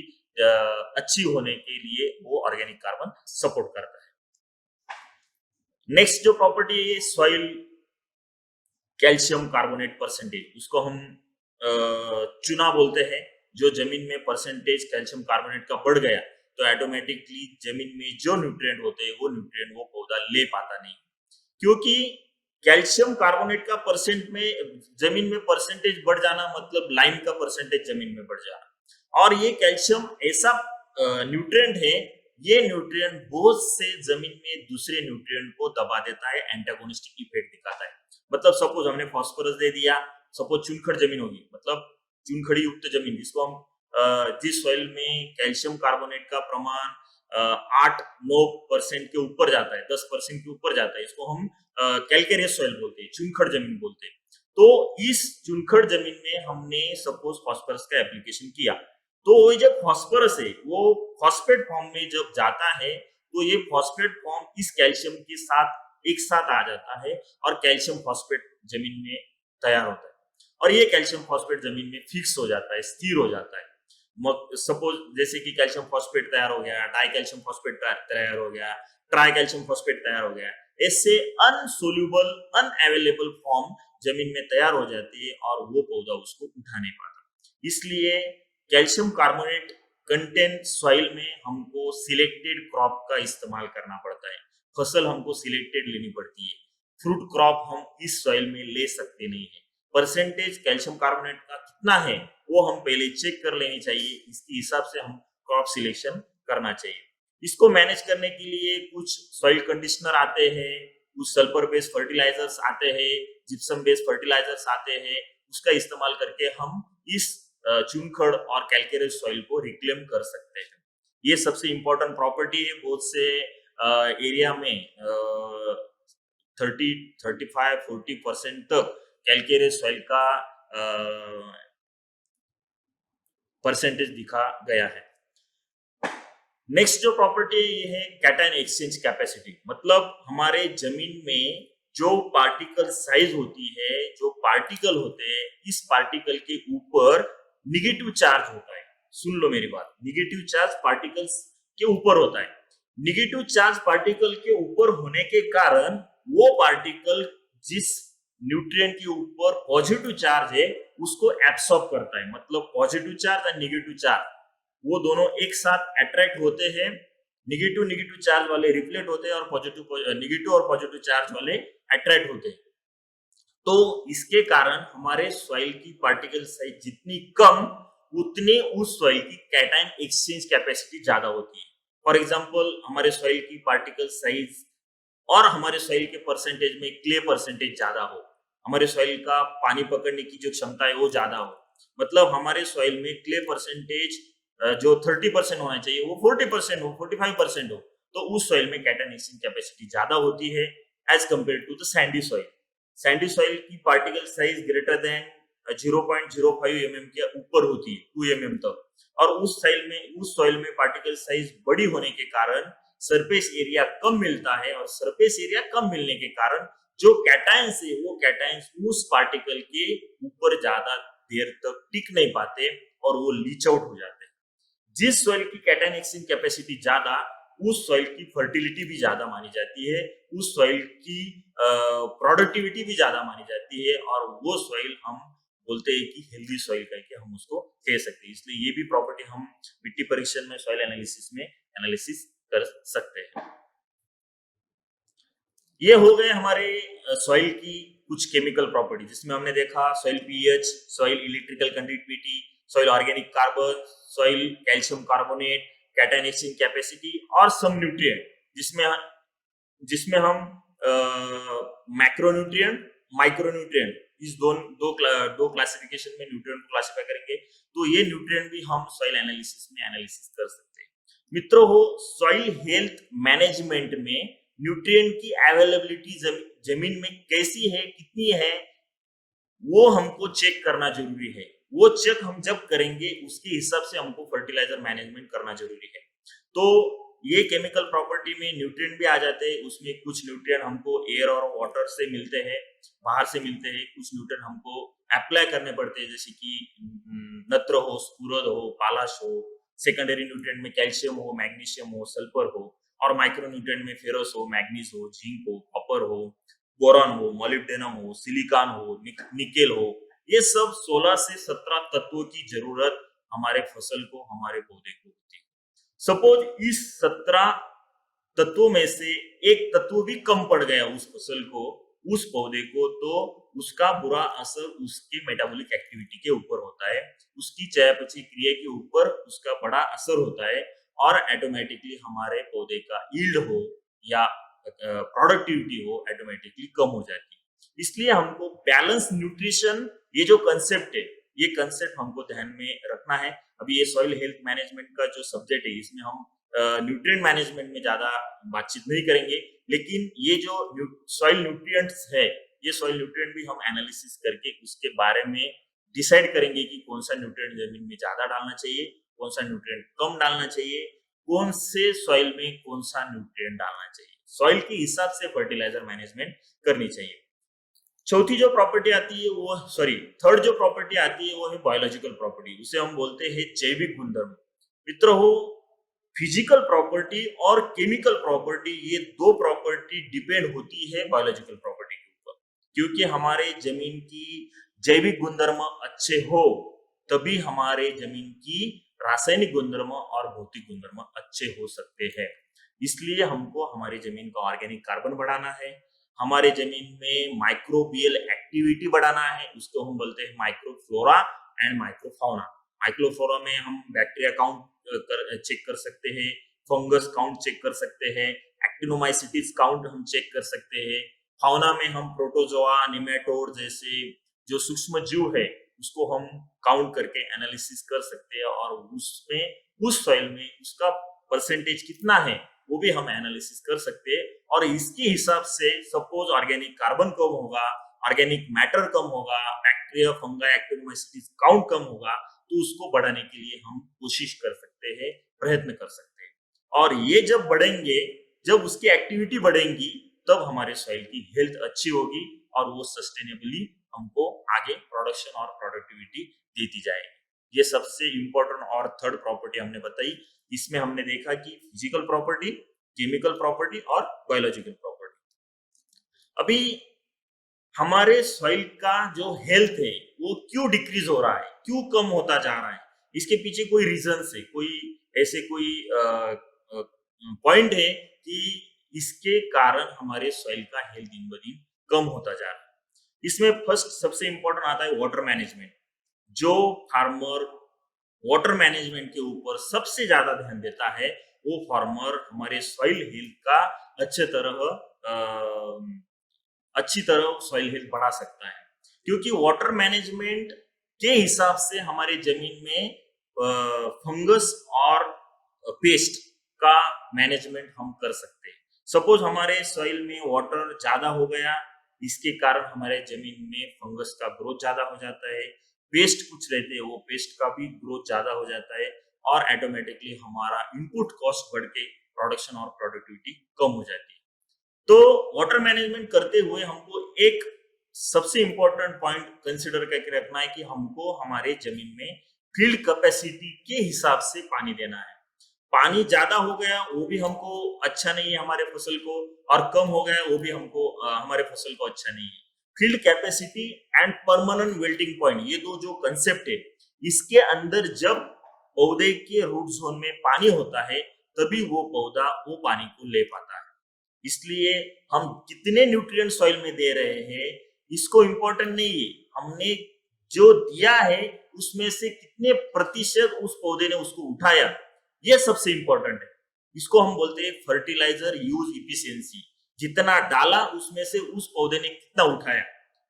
अच्छी होने के लिए वो ऑर्गेनिक कार्बन सपोर्ट करता है। नेक्स्ट जो प्रॉपर्टी है सॉइल कैल्शियम कार्बोनेट परसेंटेज, उसको हम चुना बोलते हैं। जो जमीन में परसेंटेज कैल्शियम कार्बोनेट का बढ़ गया तो ऑटोमेटिकली जमीन में जो न्यूट्रिएंट होते हैं वो न्यूट्रिएंट वो पौधा ले पाता नहीं, क्योंकि कैल्शियम कार्बोनेट का परसेंट में जमीन में परसेंटेज बढ़ जाना मतलब लाइम का परसेंटेज जमीन में बढ़ जाना। और ये कैल्शियम ऐसा न्यूट्रिएंट है, ये न्यूट्रिएंट बहुत से जमीन में दूसरे न्यूट्रिएंट को दबा देता है, एंटागोनिस्टिक इफेक्ट दिखाता है। मतलब सपोज हमने फास्फोरस दे दिया, सपोज चुनखड़ जमीन होगी, मतलब चुनखड़ी युक्त जमीन, जिसको हम जिस सॉइल में कैल्शियम कार्बोनेट का प्रमाण 8-9% के ऊपर जाता है, 10% के ऊपर जाता है, इसको हम कैल्केरियस सॉइल बोलते हैं, चुनखड़ जमीन बोलते हैं। तो इस चुनखड़ जमीन में हमने सपोज फास्फोरस का एप्लीकेशन किया, तो वो जब फास्फोरस है वो फॉस्फेट फॉर्म में जब जाता है, तो ये फॉस्फेट फॉर्म इस कैल्शियम के साथ एक साथ आ जाता है और कैल्शियम फॉस्फेट जमीन में तैयार होता है, और ये कैल्शियम फॉस्फेट जमीन में फिक्स हो जाता है, स्थिर हो जाता है। सपोज जैसे कि कैल्शियम फॉस्फेट तैयार हो गया, डाई कैल्शियम फॉस्फेट तैयार हो गया, ट्राई कैल्शियम फॉस्फेट तैयार हो गया, ऐसे अनसोल्यूबल अनअवेलेबल फॉर्म जमीन में तैयार हो जाती है और वो पौधा उसको उठा नहीं पाता। इसलिए कैल्शियम कार्बोनेट कंटेंट सॉइल में हमको सिलेक्टेड क्रॉप का इस्तेमाल करना पड़ता है, फसल हमको सिलेक्टेड लेनी पड़ती है। फ्रूट क्रॉप हम इस सॉइल में ले सकते नहीं है। परसेंटेज कैल्शियम कार्बोनेट का कितना है वो हम पहले चेक कर लेनी चाहिए, इसके हिसाब से हम क्रॉप सिलेक्शन करना चाहिए। इसको मैनेज करने के लिए कुछ सॉइल कंडीशनर आते हैं, कुछ सल्फर बेस्ड फर्टिलाइजर्स आते हैं, जिप्सम बेस्ड फर्टिलाइजर्स आते हैं, उसका इस्तेमाल करके हम इस चुनखड़ और कैल्केरियस सॉइल को रिक्लेम कर सकते हैं। ये सबसे इंपॉर्टेंट प्रॉपर्टी है। बहुत से एरिया में 30-35-40% तक कैल्केरियस सॉइल का परसेंटेज दिखा गया है। नेक्स्ट जो प्रॉपर्टी ये है कैटायन एक्सचेंज कैपेसिटी, मतलब हमारे जमीन में जो पार्टिकल साइज होती है, जो पार्टिकल होते हैं, इस पार्टिकल के ऊपर निगेटिव चार्ज होता है। सुन लो मेरी बात, निगेटिव चार्ज पार्टिकल्स के ऊपर होता है। निगेटिव चार्ज पार्टिकल के ऊपर होने के कारण वो पार्टिकल जिस न्यूट्रिएंट के ऊपर पॉजिटिव चार्ज है उसको एब्सॉर्ब करता है। मतलब पॉजिटिव चार्ज और निगेटिव चार्ज वो दोनों एक साथ अट्रैक्ट होते हैं, निगेटिव निगेटिव चार्ज वाले रिफ्लेक्ट होते हैं और निगेटिव और पॉजिटिव चार्ज वाले अट्रैक्ट होते हैं। तो इसके कारण हमारे सॉइल की पार्टिकल साइज जितनी कम, उतनी उस सॉइल की कैटायन एक्सचेंज कैपेसिटी ज्यादा होती है। फॉर एग्जांपल हमारे सॉइल की पार्टिकल साइज और हमारे सॉइल के परसेंटेज में क्ले परसेंटेज ज्यादा हो, हमारे सॉइल का पानी पकड़ने की जो क्षमता है वो ज्यादा हो, मतलब हमारे सॉइल में क्ले परसेंटेज जो 30% होना चाहिए वो 40% हो, 45% हो, तो उस सॉइल में कैटायन एक्सचेंज कैपेसिटी ज्यादा होती है as compare to the sandy soil. Sandy soil की particle size greater than 0.05 mm के ऊपर होती है, 2 mm तक, और उस सॉइल में पार्टिकल साइज बड़ी होने के कारण सरफेस एरिया कम मिलता है, और सरफेस एरिया कम मिलने के कारण जो कैटायंस है वो कैटायंस उस पार्टिकल के ऊपर ज्यादा देर तक टिक नहीं पाते और वो लीच आउट हो जाते हैं। जिस सॉइल की कैटायन एक्सचेंज कैपेसिटी ज्यादा, उस सॉइल की फर्टिलिटी भी ज्यादा मानी जाती है, उस सॉइल की प्रोडक्टिविटी भी ज्यादा मानी जाती है, और वो सॉइल हम बोलते हैं कि हेल्दी सॉइल करके हम उसको कह सकते हैं। इसलिए ये भी प्रॉपर्टी हम मिट्टी परीक्षण में सॉइल एनालिसिस में एनालिसिस कर सकते हैं। ये हो गए हमारे सॉइल की कुछ केमिकल प्रॉपर्टी, जिसमें हमने देखा soil pH, soil electrical conductivity, soil organic carbon, soil calcium carbonate, cation exchange capacity और सम न्यूट्रिएंट, जिसमें हम मैक्रोन्यूट्रिएंट, माइक्रोन्यूट्रिएंट, इस दो क्लासिफिकेशन में न्यूट्रिएंट को क्लासिफाई करेंगे। तो ये न्यूट्रिएंट भी हम सॉइल एनालिसिस में एनालिसिस कर सकते हैं। मित्रों हो, सॉइल हेल्थ मैनेजमेंट में न्यूट्रिएंट की अवेलेबिलिटी जमीन में कैसी है, कितनी है, वो हमको चेक करना जरूरी है। वो चेक हम जब करेंगे उसके हिसाब से हमको फर्टिलाइजर मैनेजमेंट करना जरूरी है। तो ये केमिकल प्रॉपर्टी में न्यूट्रिएंट भी आ जाते हैं। उसमें कुछ न्यूट्रिएंट हमको एयर और वाटर से मिलते हैं, बाहर से मिलते हैं, कुछ न्यूट्रिएंट हमको अप्लाई करने पड़ते हैं, जैसे कि नत्र हो, स्फुरद हो, पालाश हो। सेकेंडरी न्यूट्रिएंट में कैल्शियम हो, मैग्नीशियम हो, सल्फर हो, और माइक्रो न्यूट्रिएंट में फेरस हो, मैग्नीज हो, जिंक हो, कॉपर हो, बोरॉन हो, मोलिब्डेनम हो, सिलिकॉन हो, निकेल हो। ये सब 16 से 17 तत्वों की जरूरत हमारे फसल को, हमारे पौधे को होती है। सपोज इस 17 तत्वों में से एक तत्व भी कम पड़ गया उस फसल को, उस पौधे को, तो उसका बुरा असर उसके मेटाबॉलिक एक्टिविटी के ऊपर होता है, उसकी चयापचय क्रिया के ऊपर उसका बड़ा असर होता है, और ऑटोमेटिकली हमारे पौधे का यील्ड हो या प्रोडक्टिविटी हो ऑटोमेटिकली कम हो जाती है। इसलिए हमको बैलेंस न्यूट्रिशन, ये जो कंसेप्ट है, ये कंसेप्ट हमको ध्यान में रखना है। अभी ये सॉइल हेल्थ मैनेजमेंट का जो सब्जेक्ट है, इसमें हम न्यूट्रिएंट मैनेजमेंट में ज्यादा बातचीत नहीं करेंगे, लेकिन ये जो सॉइल न्यूट्रिएंट्स है, ये सॉइल न्यूट्रिएंट भी हम एनालिसिस करके उसके बारे में डिसाइड करेंगे कि कौन सा न्यूट्रिएंट जमीन में ज्यादा डालना चाहिए, कौन सा न्यूट्रिएंट कम डालना चाहिए, कौन से सॉइल में कौन सा न्यूट्रिएंट डालना चाहिए। सॉइल के हिसाब से फर्टिलाइजर मैनेजमेंट करनी चाहिए। चौथी जो प्रॉपर्टी आती है वो थर्ड जो प्रॉपर्टी आती है वो है बायोलॉजिकल प्रॉपर्टी, उसे हम बोलते हैं जैविक गुणधर्म। मित्र हो, फिजिकल प्रॉपर्टी और केमिकल प्रॉपर्टी, ये दो प्रॉपर्टी डिपेंड होती है बायोलॉजिकल प्रॉपर्टी के ऊपर, क्योंकि हमारे जमीन की जैविक गुणधर्म अच्छे हो तभी हमारे जमीन की रासायनिक गुणधर्म और भौतिक गुणधर्म अच्छे हो सकते हैं। इसलिए हमको हमारी जमीन का ऑर्गेनिक कार्बन बढ़ाना है, हमारे जमीन में माइक्रोबियल एक्टिविटी बढ़ाना है, उसको हम बोलते हैं माइक्रोफ्लोरा एंड माइक्रोफाउना। माइक्रोफ्लोरा में हम बैक्टीरिया काउंट चेक कर सकते हैं, फंगस काउंट चेक कर सकते हैं, एक्टिनोमाइसिटीज काउंट हम चेक कर सकते हैं। फाउना में हम प्रोटोजोआ, निमेटोड जैसे जो सूक्ष्म जीव है उसको हम काउंट करके एनालिसिस कर सकते हैं, और उसमें उस सॉइल में उसका परसेंटेज कितना है वो भी हम एनालिसिस कर सकते हैं। और इसके हिसाब से सपोज ऑर्गेनिक कार्बन कम होगा, ऑर्गेनिक मैटर कम होगा, बैक्टीरिया, फंगा, एक्टिनोमाइसिटीज काउंट कम होगा, तो उसको बढ़ाने के लिए हम कोशिश कर सकते हैं, प्रयत्न कर सकते हैं। और ये जब बढ़ेंगे, जब उसकी एक्टिविटी बढ़ेंगी, तब हमारे सॉइल की हेल्थ अच्छी होगी और वो सस्टेनेबली हमको आगे प्रोडक्शन और प्रोडक्टिविटी देती जाएगी। ये सबसे इम्पोर्टेंट और थर्ड प्रॉपर्टी हमने बताई। इसमें हमने देखा कि फिजिकल प्रॉपर्टी, केमिकल प्रॉपर्टी और बायोलॉजिकल प्रॉपर्टी। अभी हमारे सॉइल का जो हेल्थ है वो क्यों डिक्रीज हो रहा है, क्यों कम होता जा रहा है, इसके पीछे कोई रीजन है, कोई ऐसे कोई पॉइंट है कि इसके कारण हमारे सॉइल का हेल्थ दिन ब दिन कम होता जा रहा है। इसमें फर्स्ट सबसे इंपॉर्टेंट आता है वाटर मैनेजमेंट। जो फार्मर वाटर मैनेजमेंट के ऊपर सबसे ज्यादा ध्यान देता है वो फार्मर हमारे सॉइल हेल्थ का अच्छी तरह सॉइल हेल्थ बढ़ा सकता है, क्योंकि वाटर मैनेजमेंट के हिसाब से हमारे जमीन में फंगस और पेस्ट का मैनेजमेंट हम कर सकते हैं। सपोज हमारे सॉइल में वाटर ज्यादा हो गया, इसके कारण हमारे जमीन में फंगस का ग्रोथ ज्यादा हो जाता है, पेस्ट कुछ रहते हैं वो पेस्ट का भी ग्रोथ ज्यादा हो जाता है और ऑटोमेटिकली हमारा इनपुट कॉस्ट बढ़ के प्रोडक्शन और प्रोडक्टिविटी कम हो जाती है। तो वाटर मैनेजमेंट करते हुए हमको एक सबसे इंपॉर्टेंट पॉइंट कंसिडर करके रखना है कि हमको हमारे जमीन में फील्ड कैपेसिटी के हिसाब से पानी देना है। पानी ज्यादा हो गया वो भी हमको अच्छा नहीं है हमारे फसल को, और कम हो गया वो भी हमको हमारे फसल को अच्छा नहीं है। Field capacity and permanent wilting point, ये दो जो कंसेप्ट है, इसके अंदर जब पौधे के रूट जोन में पानी होता है तभी वो पौधा वो पानी को ले पाता है। इसलिए हम कितने न्यूट्रिएंट सॉइल में दे रहे हैं इसको इम्पोर्टेंट नहीं है, हमने जो दिया है उसमें से कितने प्रतिशत उस पौधे ने उसको उठाया, ये सबसे इंपॉर्टेंट है। इसको हम बोलते हैं फर्टिलाइजर यूज इफिशिएंसी। जितना डाला उसमें से उस पौधे ने कितना उठाया,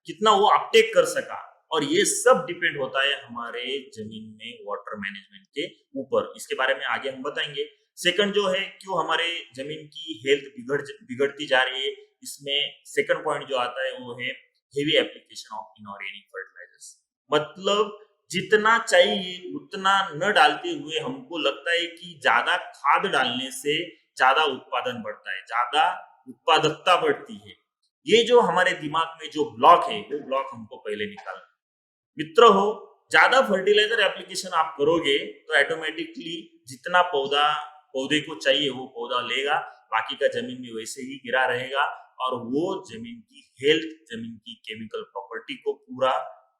कितना वो अपटेक कर सका, और ये सब डिपेंड होता है हमारे जमीन में वाटर मैनेजमेंट के ऊपर। इसके बारे में आगे हम बताएंगे। सेकंड जो है क्यों हमारे जमीन की हेल्थ बिगड़ती जा रही है, इसमें सेकंड पॉइंट जो आता है वो है heavy application of inorganic fertilisers. मतलब जितना चाहिए उतना न डालते हुए हमको लगता है कि ज्यादा खाद डालने से ज्यादा उत्पादन बढ़ता है, ज्यादा उत्पादकता बढ़ती है। ये जो हमारे दिमाग में जो ब्लॉक है वो ब्लॉक हमको पहले निकालना। मित्र हो, ज्यादा फर्टिलाइजर एप्लीकेशन आप करोगे तो ऑटोमेटिकली जितना पौधे को चाहिए वो पौधा लेगा, बाकी का जमीन में वैसे ही गिरा रहेगा और वो जमीन की हेल्थ, जमीन की केमिकल प्रॉपर्टी को पूरा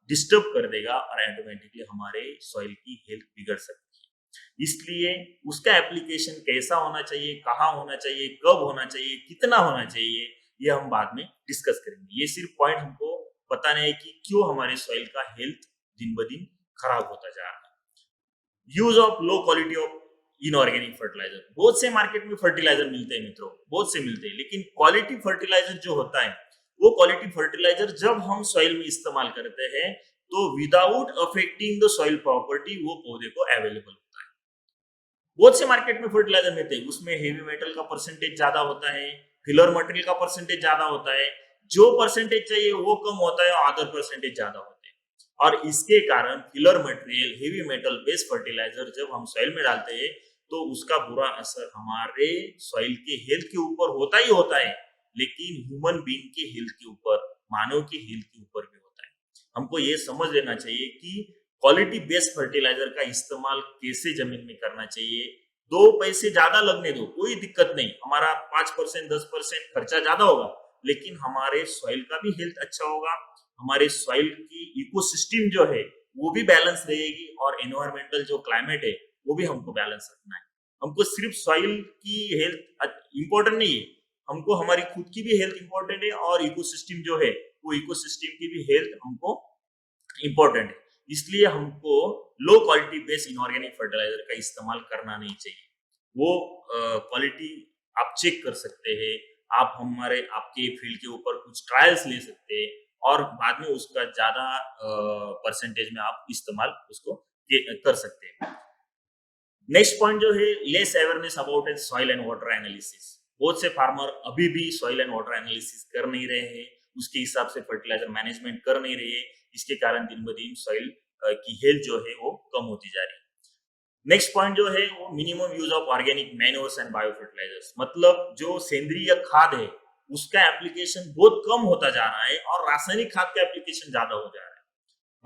डिस्टर्ब कर देगा और ऑटोमेटिकली हमारे सॉइल की हेल्थ बिगड़ सकती है। इसलिए उसका एप्लीकेशन कैसा होना चाहिए, कहाँ होना चाहिए, कब होना चाहिए, कितना होना चाहिए, ये हम बाद में डिस्कस करेंगे। ये सिर्फ पॉइंट हमको बताना है कि क्यों हमारे सॉइल का हेल्थ दिन ब दिन खराब होता जा रहा है। Use of low quality of inorganic fertiliser. बहुत से मार्केट में फर्टिलाइजर मिलते हैं मित्रों, बहुत से मिलते हैं, लेकिन क्वालिटी फर्टिलाइजर जो होता है वो क्वालिटी फर्टिलाइजर जब हम सॉइल में इस्तेमाल करते हैं तो without affecting the soil property वो पौधे को अवेलेबल होता है। बहुत से मार्केट में फर्टिलाइजर मिलते हैं, उसमें हेवी मेटल का परसेंटेज ज्यादा होता है, फिलर मटेरियल का परसेंटेज ज्यादा होता है, जो परसेंटेज चाहिए वो कम होता है और अदर परसेंटेज ज्यादा होते हैं। और इसके कारण filler material, heavy metal based fertiliser जब हम सॉइल में डालते हैं तो उसका बुरा असर हमारे सॉइल के हेल्थ के ऊपर होता ही होता है, लेकिन ह्यूमन बीइंग के हेल्थ के ऊपर, मानव के हेल्थ के ऊपर भी होता है। हमको ये समझ लेना चाहिए कि क्वालिटी बेस्ड फर्टिलाइजर का इस्तेमाल कैसे जमीन में करना चाहिए। 2 पैसे ज्यादा लगने दो, कोई दिक्कत नहीं, हमारा 5% 10% खर्चा ज्यादा होगा, लेकिन हमारे सॉइल का भी हेल्थ अच्छा होगा, हमारे सॉइल की इकोसिस्टम जो है वो भी बैलेंस रहेगी और एनवायरमेंटल जो क्लाइमेट है वो भी हमको बैलेंस रखना है। हमको सिर्फ सॉइल की हेल्थ इंपॉर्टेंट नहीं है, हमको हमारी खुद की भी हेल्थ इंपॉर्टेंट है और इकोसिस्टम जो है वो इकोसिस्टम की भी हेल्थ हमको इंपॉर्टेंट है। इसलिए हमको low quality based inorganic fertiliser का इस्तेमाल करना नहीं चाहिए। वो क्वालिटी आप चेक कर सकते हैं, आप आपके फील्ड के ऊपर कुछ ट्रायल्स ले सकते हैं और बाद में उसका ज्यादा परसेंटेज में आप इस्तेमाल उसको कर सकते हैं। नेक्स्ट पॉइंट जो है less awareness about soil and water analysis. बहुत से फार्मर अभी भी सॉइल एंड वाटर एनालिसिस कर नहीं रहे हैं, उसके हिसाब से फर्टिलाइजर मैनेजमेंट कर नहीं रहे हैं, इसके कारण दिन ब दिन सॉइल की हेल्थ जो है वो कम होती जा रही है। नेक्स्ट पॉइंट जो है वो minimum use of organic manures and bio fertilisers. मतलब जो सेंद्रीय खाद है उसका एप्लीकेशन बहुत कम होता जा रहा है और रासायनिक खाद का एप्लीकेशन ज्यादा हो जा रहा है।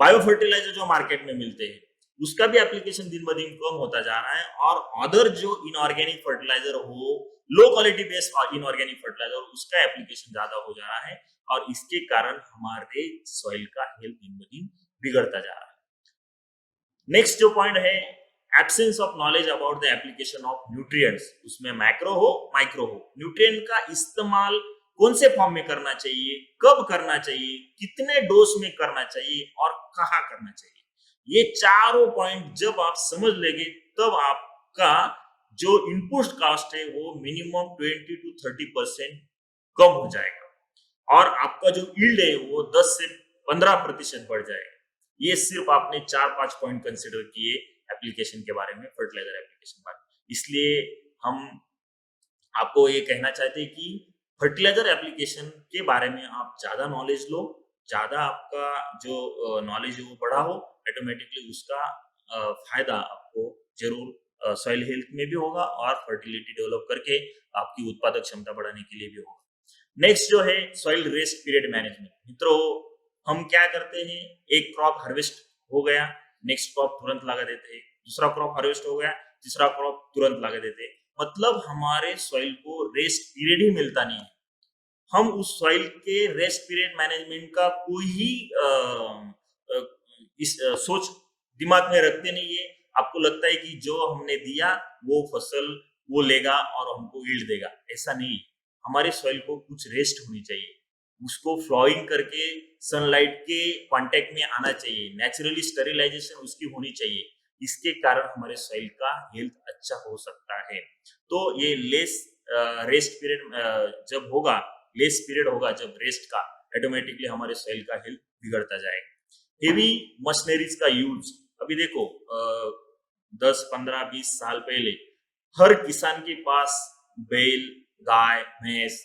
बायो फर्टिलाइजर जो मार्केट में मिलते हैं उसका भी एप्लीकेशन दिन ब दिन कम होता जा रहा है, और अदर जो इनऑर्गेनिक फर्टिलाइजर हो, low quality based inorganic fertiliser, उसका एप्लीकेशन ज्यादा हो जा रहा है, और इसके कारण हमारे सॉइल का हेल्थ दिन ब दिन बिगड़ता जा रहा है। नेक्स्ट जो पॉइंट है, absence of knowledge about the application of nutrients. उसमें मैक्रो हो माइक्रो हो, न्यूट्रिएंट का इस्तेमाल कौन से फॉर्म में करना चाहिए, कब करना चाहिए, कितने डोज में करना चाहिए और कहाँ करना चाहिए, ये चारों पॉइंट जब आप समझ लेंगे तब आपका जो इनपुट कॉस्ट है वो मिनिमम 20 to 30% कम हो जाएगा, और आपका जो यील्ड है वो 10 से 15% बढ़ जाएगा। ये सिर्फ आपने 4-5 पॉइंट कंसिडर किए एप्लीकेशन के बारे में, फर्टिलाइजर एप्लीकेशन बारे में। इसलिए हम आपको ये कहना चाहते हैं कि फर्टिलाइजर एप्लीकेशन के बारे में आप ज्यादा नॉलेज लो, ज्यादा आपका जो नॉलेज है वो बढ़ा हो, ऑटोमेटिकली उसका फायदा आपको जरूर सॉइल हेल्थ में भी होगा और फर्टिलिटी डेवलप करके आपकी उत्पादक क्षमता बढ़ाने के लिए भी होगा। नेक्स्ट जो है सॉइल रेस्ट पीरियड मैनेजमेंट। मित्रों, हम क्या करते हैं, एक क्रॉप हार्वेस्ट हो गया, नेक्स्ट क्रॉप तुरंत लगा देते हैं, दूसरा क्रॉप हार्वेस्ट हो गया, तीसरा क्रॉप तुरंत लगा देते हैं। मतलब हमारे सॉइल को रेस्ट पीरियड ही मिलता नहीं है। हम उस सॉइल के रेस्ट पीरियड मैनेजमेंट का कोई ही सोच दिमाग में रखते नहीं है। आपको लगता है कि जो हमने दिया वो फसल वो लेगा और हमको यील्ड देगा, ऐसा नहीं। हमारे सॉइल को कुछ रेस्ट होनी चाहिए, उसको फ्लोइंग करके सनलाइट के कांटेक्ट में आना चाहिए, नेचुरली स्टेरिलाइजेशन उसकी होनी चाहिए। इसके कारण हमारे सॉइल का हेल्थ अच्छा हो सकता है। तो ये लेस रेस्ट पीरियड जब होगा, लेस पीरियड होगा जब रेस्ट का, ऑटोमेटिकली हमारे सॉइल का हेल्थ बिगड़ता जाएगा। हेवी मशीनरीज का यूज, अभी देखो 10, 15, 20 साल पहले हर किसान के पास बैल, गाय, भैंस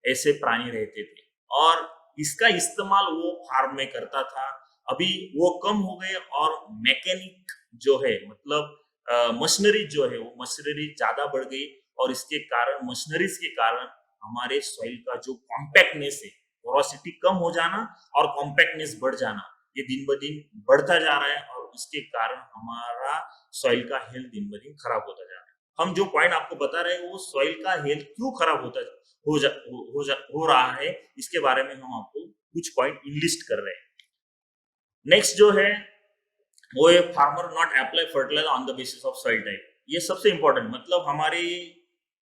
ऐसे प्राणी रहते थे और इसका इस्तेमाल वो फार्म में करता था। अभी वो कम हो गए और मैकेनिक जो है, मतलब मशीनरी जो है, वो मशीनरी ज्यादा बढ़ गई, और इसके कारण, मशीनरीज के कारण हमारे सॉइल का जो कॉम्पैक्टनेस है, पोरोसिटी कम हो जाना और कॉम्पैक्टनेस बढ़ जाना, ये दिन ब दिन बढ़ता जा रहा है, और इसके कारण हमारा सॉइल का हेल्थ दिन ब दिन खराब होता जा रहा है। हम जो पॉइंट आपको बता रहे हैं वो सॉइल का हेल्थ क्यों खराब हो रहा है, इसके बारे में हम आपको कुछ पॉइंट इनलिस्ट कर रहे हैं। नेक्स्ट जो है वो है farmer not apply fertiliser on the basis of soil type. ये सबसे इंपॉर्टेंट, मतलब हमारे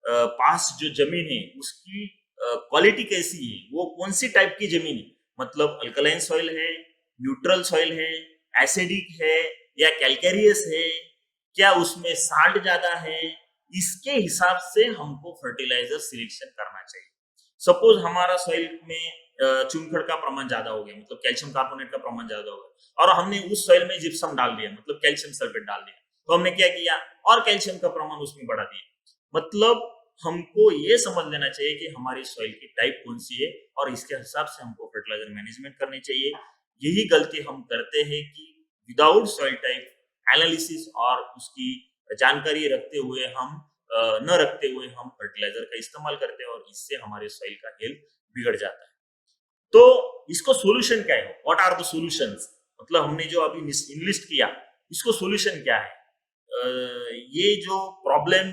पास जो जमीन है उसकी क्वालिटी कैसी है, वो कौन सी टाइप की जमीन है, मतलब अल्कलाइन सॉइल है, न्यूट्रल सॉइल है, एसिडिक है या कैल्केरियस है, क्या उसमें साल्ट ज्यादा है, इसके हिसाब से हमको फर्टिलाइजर सिलेक्शन करना चाहिए। सपोज हमारा सॉइल में चुनखड़ का प्रमाण ज्यादा हो गया, मतलब कैल्शियम कार्बोनेट का प्रमाण ज्यादा हो गया, और हमने उस सॉइल में जिप्सम डाल दिया, मतलब कैल्शियम सल्फेट डाल दिया, तो हमने क्या किया, और कैल्शियम का प्रमाण उसमें बढ़ा दिया। मतलब हमको ये समझ लेना चाहिए कि हमारी सॉइल की टाइप कौन सी है, और इसके हिसाब से हमको फर्टिलाइजर मैनेजमेंट करनी चाहिए। यही गलती हम करते हैं कि विदाउट सॉइल टाइप एनालिसिस और उसकी जानकारी रखते हुए हम न रखते हुए हम फर्टिलाइजर का इस्तेमाल करते हैं, और इससे हमारे सॉइल का हेल्थ बिगड़ जाता है। तो इसको सोल्यूशन क्या है, व्हाट आर द सॉल्यूशंस, मतलब हमने जो अभी इनलिस्ट किया, इसको सोल्यूशन क्या है। ये जो प्रॉब्लम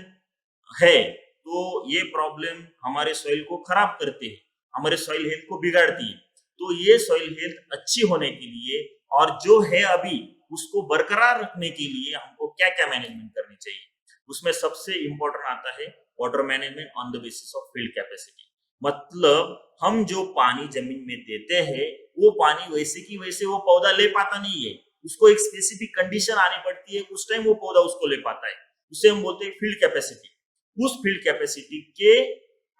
है, तो ये प्रॉब्लम हमारे सॉइल को खराब करते हैं, हमारे सॉइल हेल्थ को बिगाड़ती है। तो ये सॉइल हेल्थ अच्छी होने के लिए और जो है अभी उसको बरकरार रखने के लिए हमको क्या क्या मैनेजमेंट करनी चाहिए, उसमें सबसे इंपॉर्टेंट आता है water management on the basis of field capacity. मतलब हम जो पानी जमीन में देते हैं वो पानी वैसे की वैसे वो पौधा ले पाता नहीं है, उसको एक स्पेसिफिक कंडीशन आनी पड़ती है, उस टाइम वो पौधा उसको ले पाता है, उसे हम बोलते हैं फील्ड कैपेसिटी। उस फील्ड कैपेसिटी के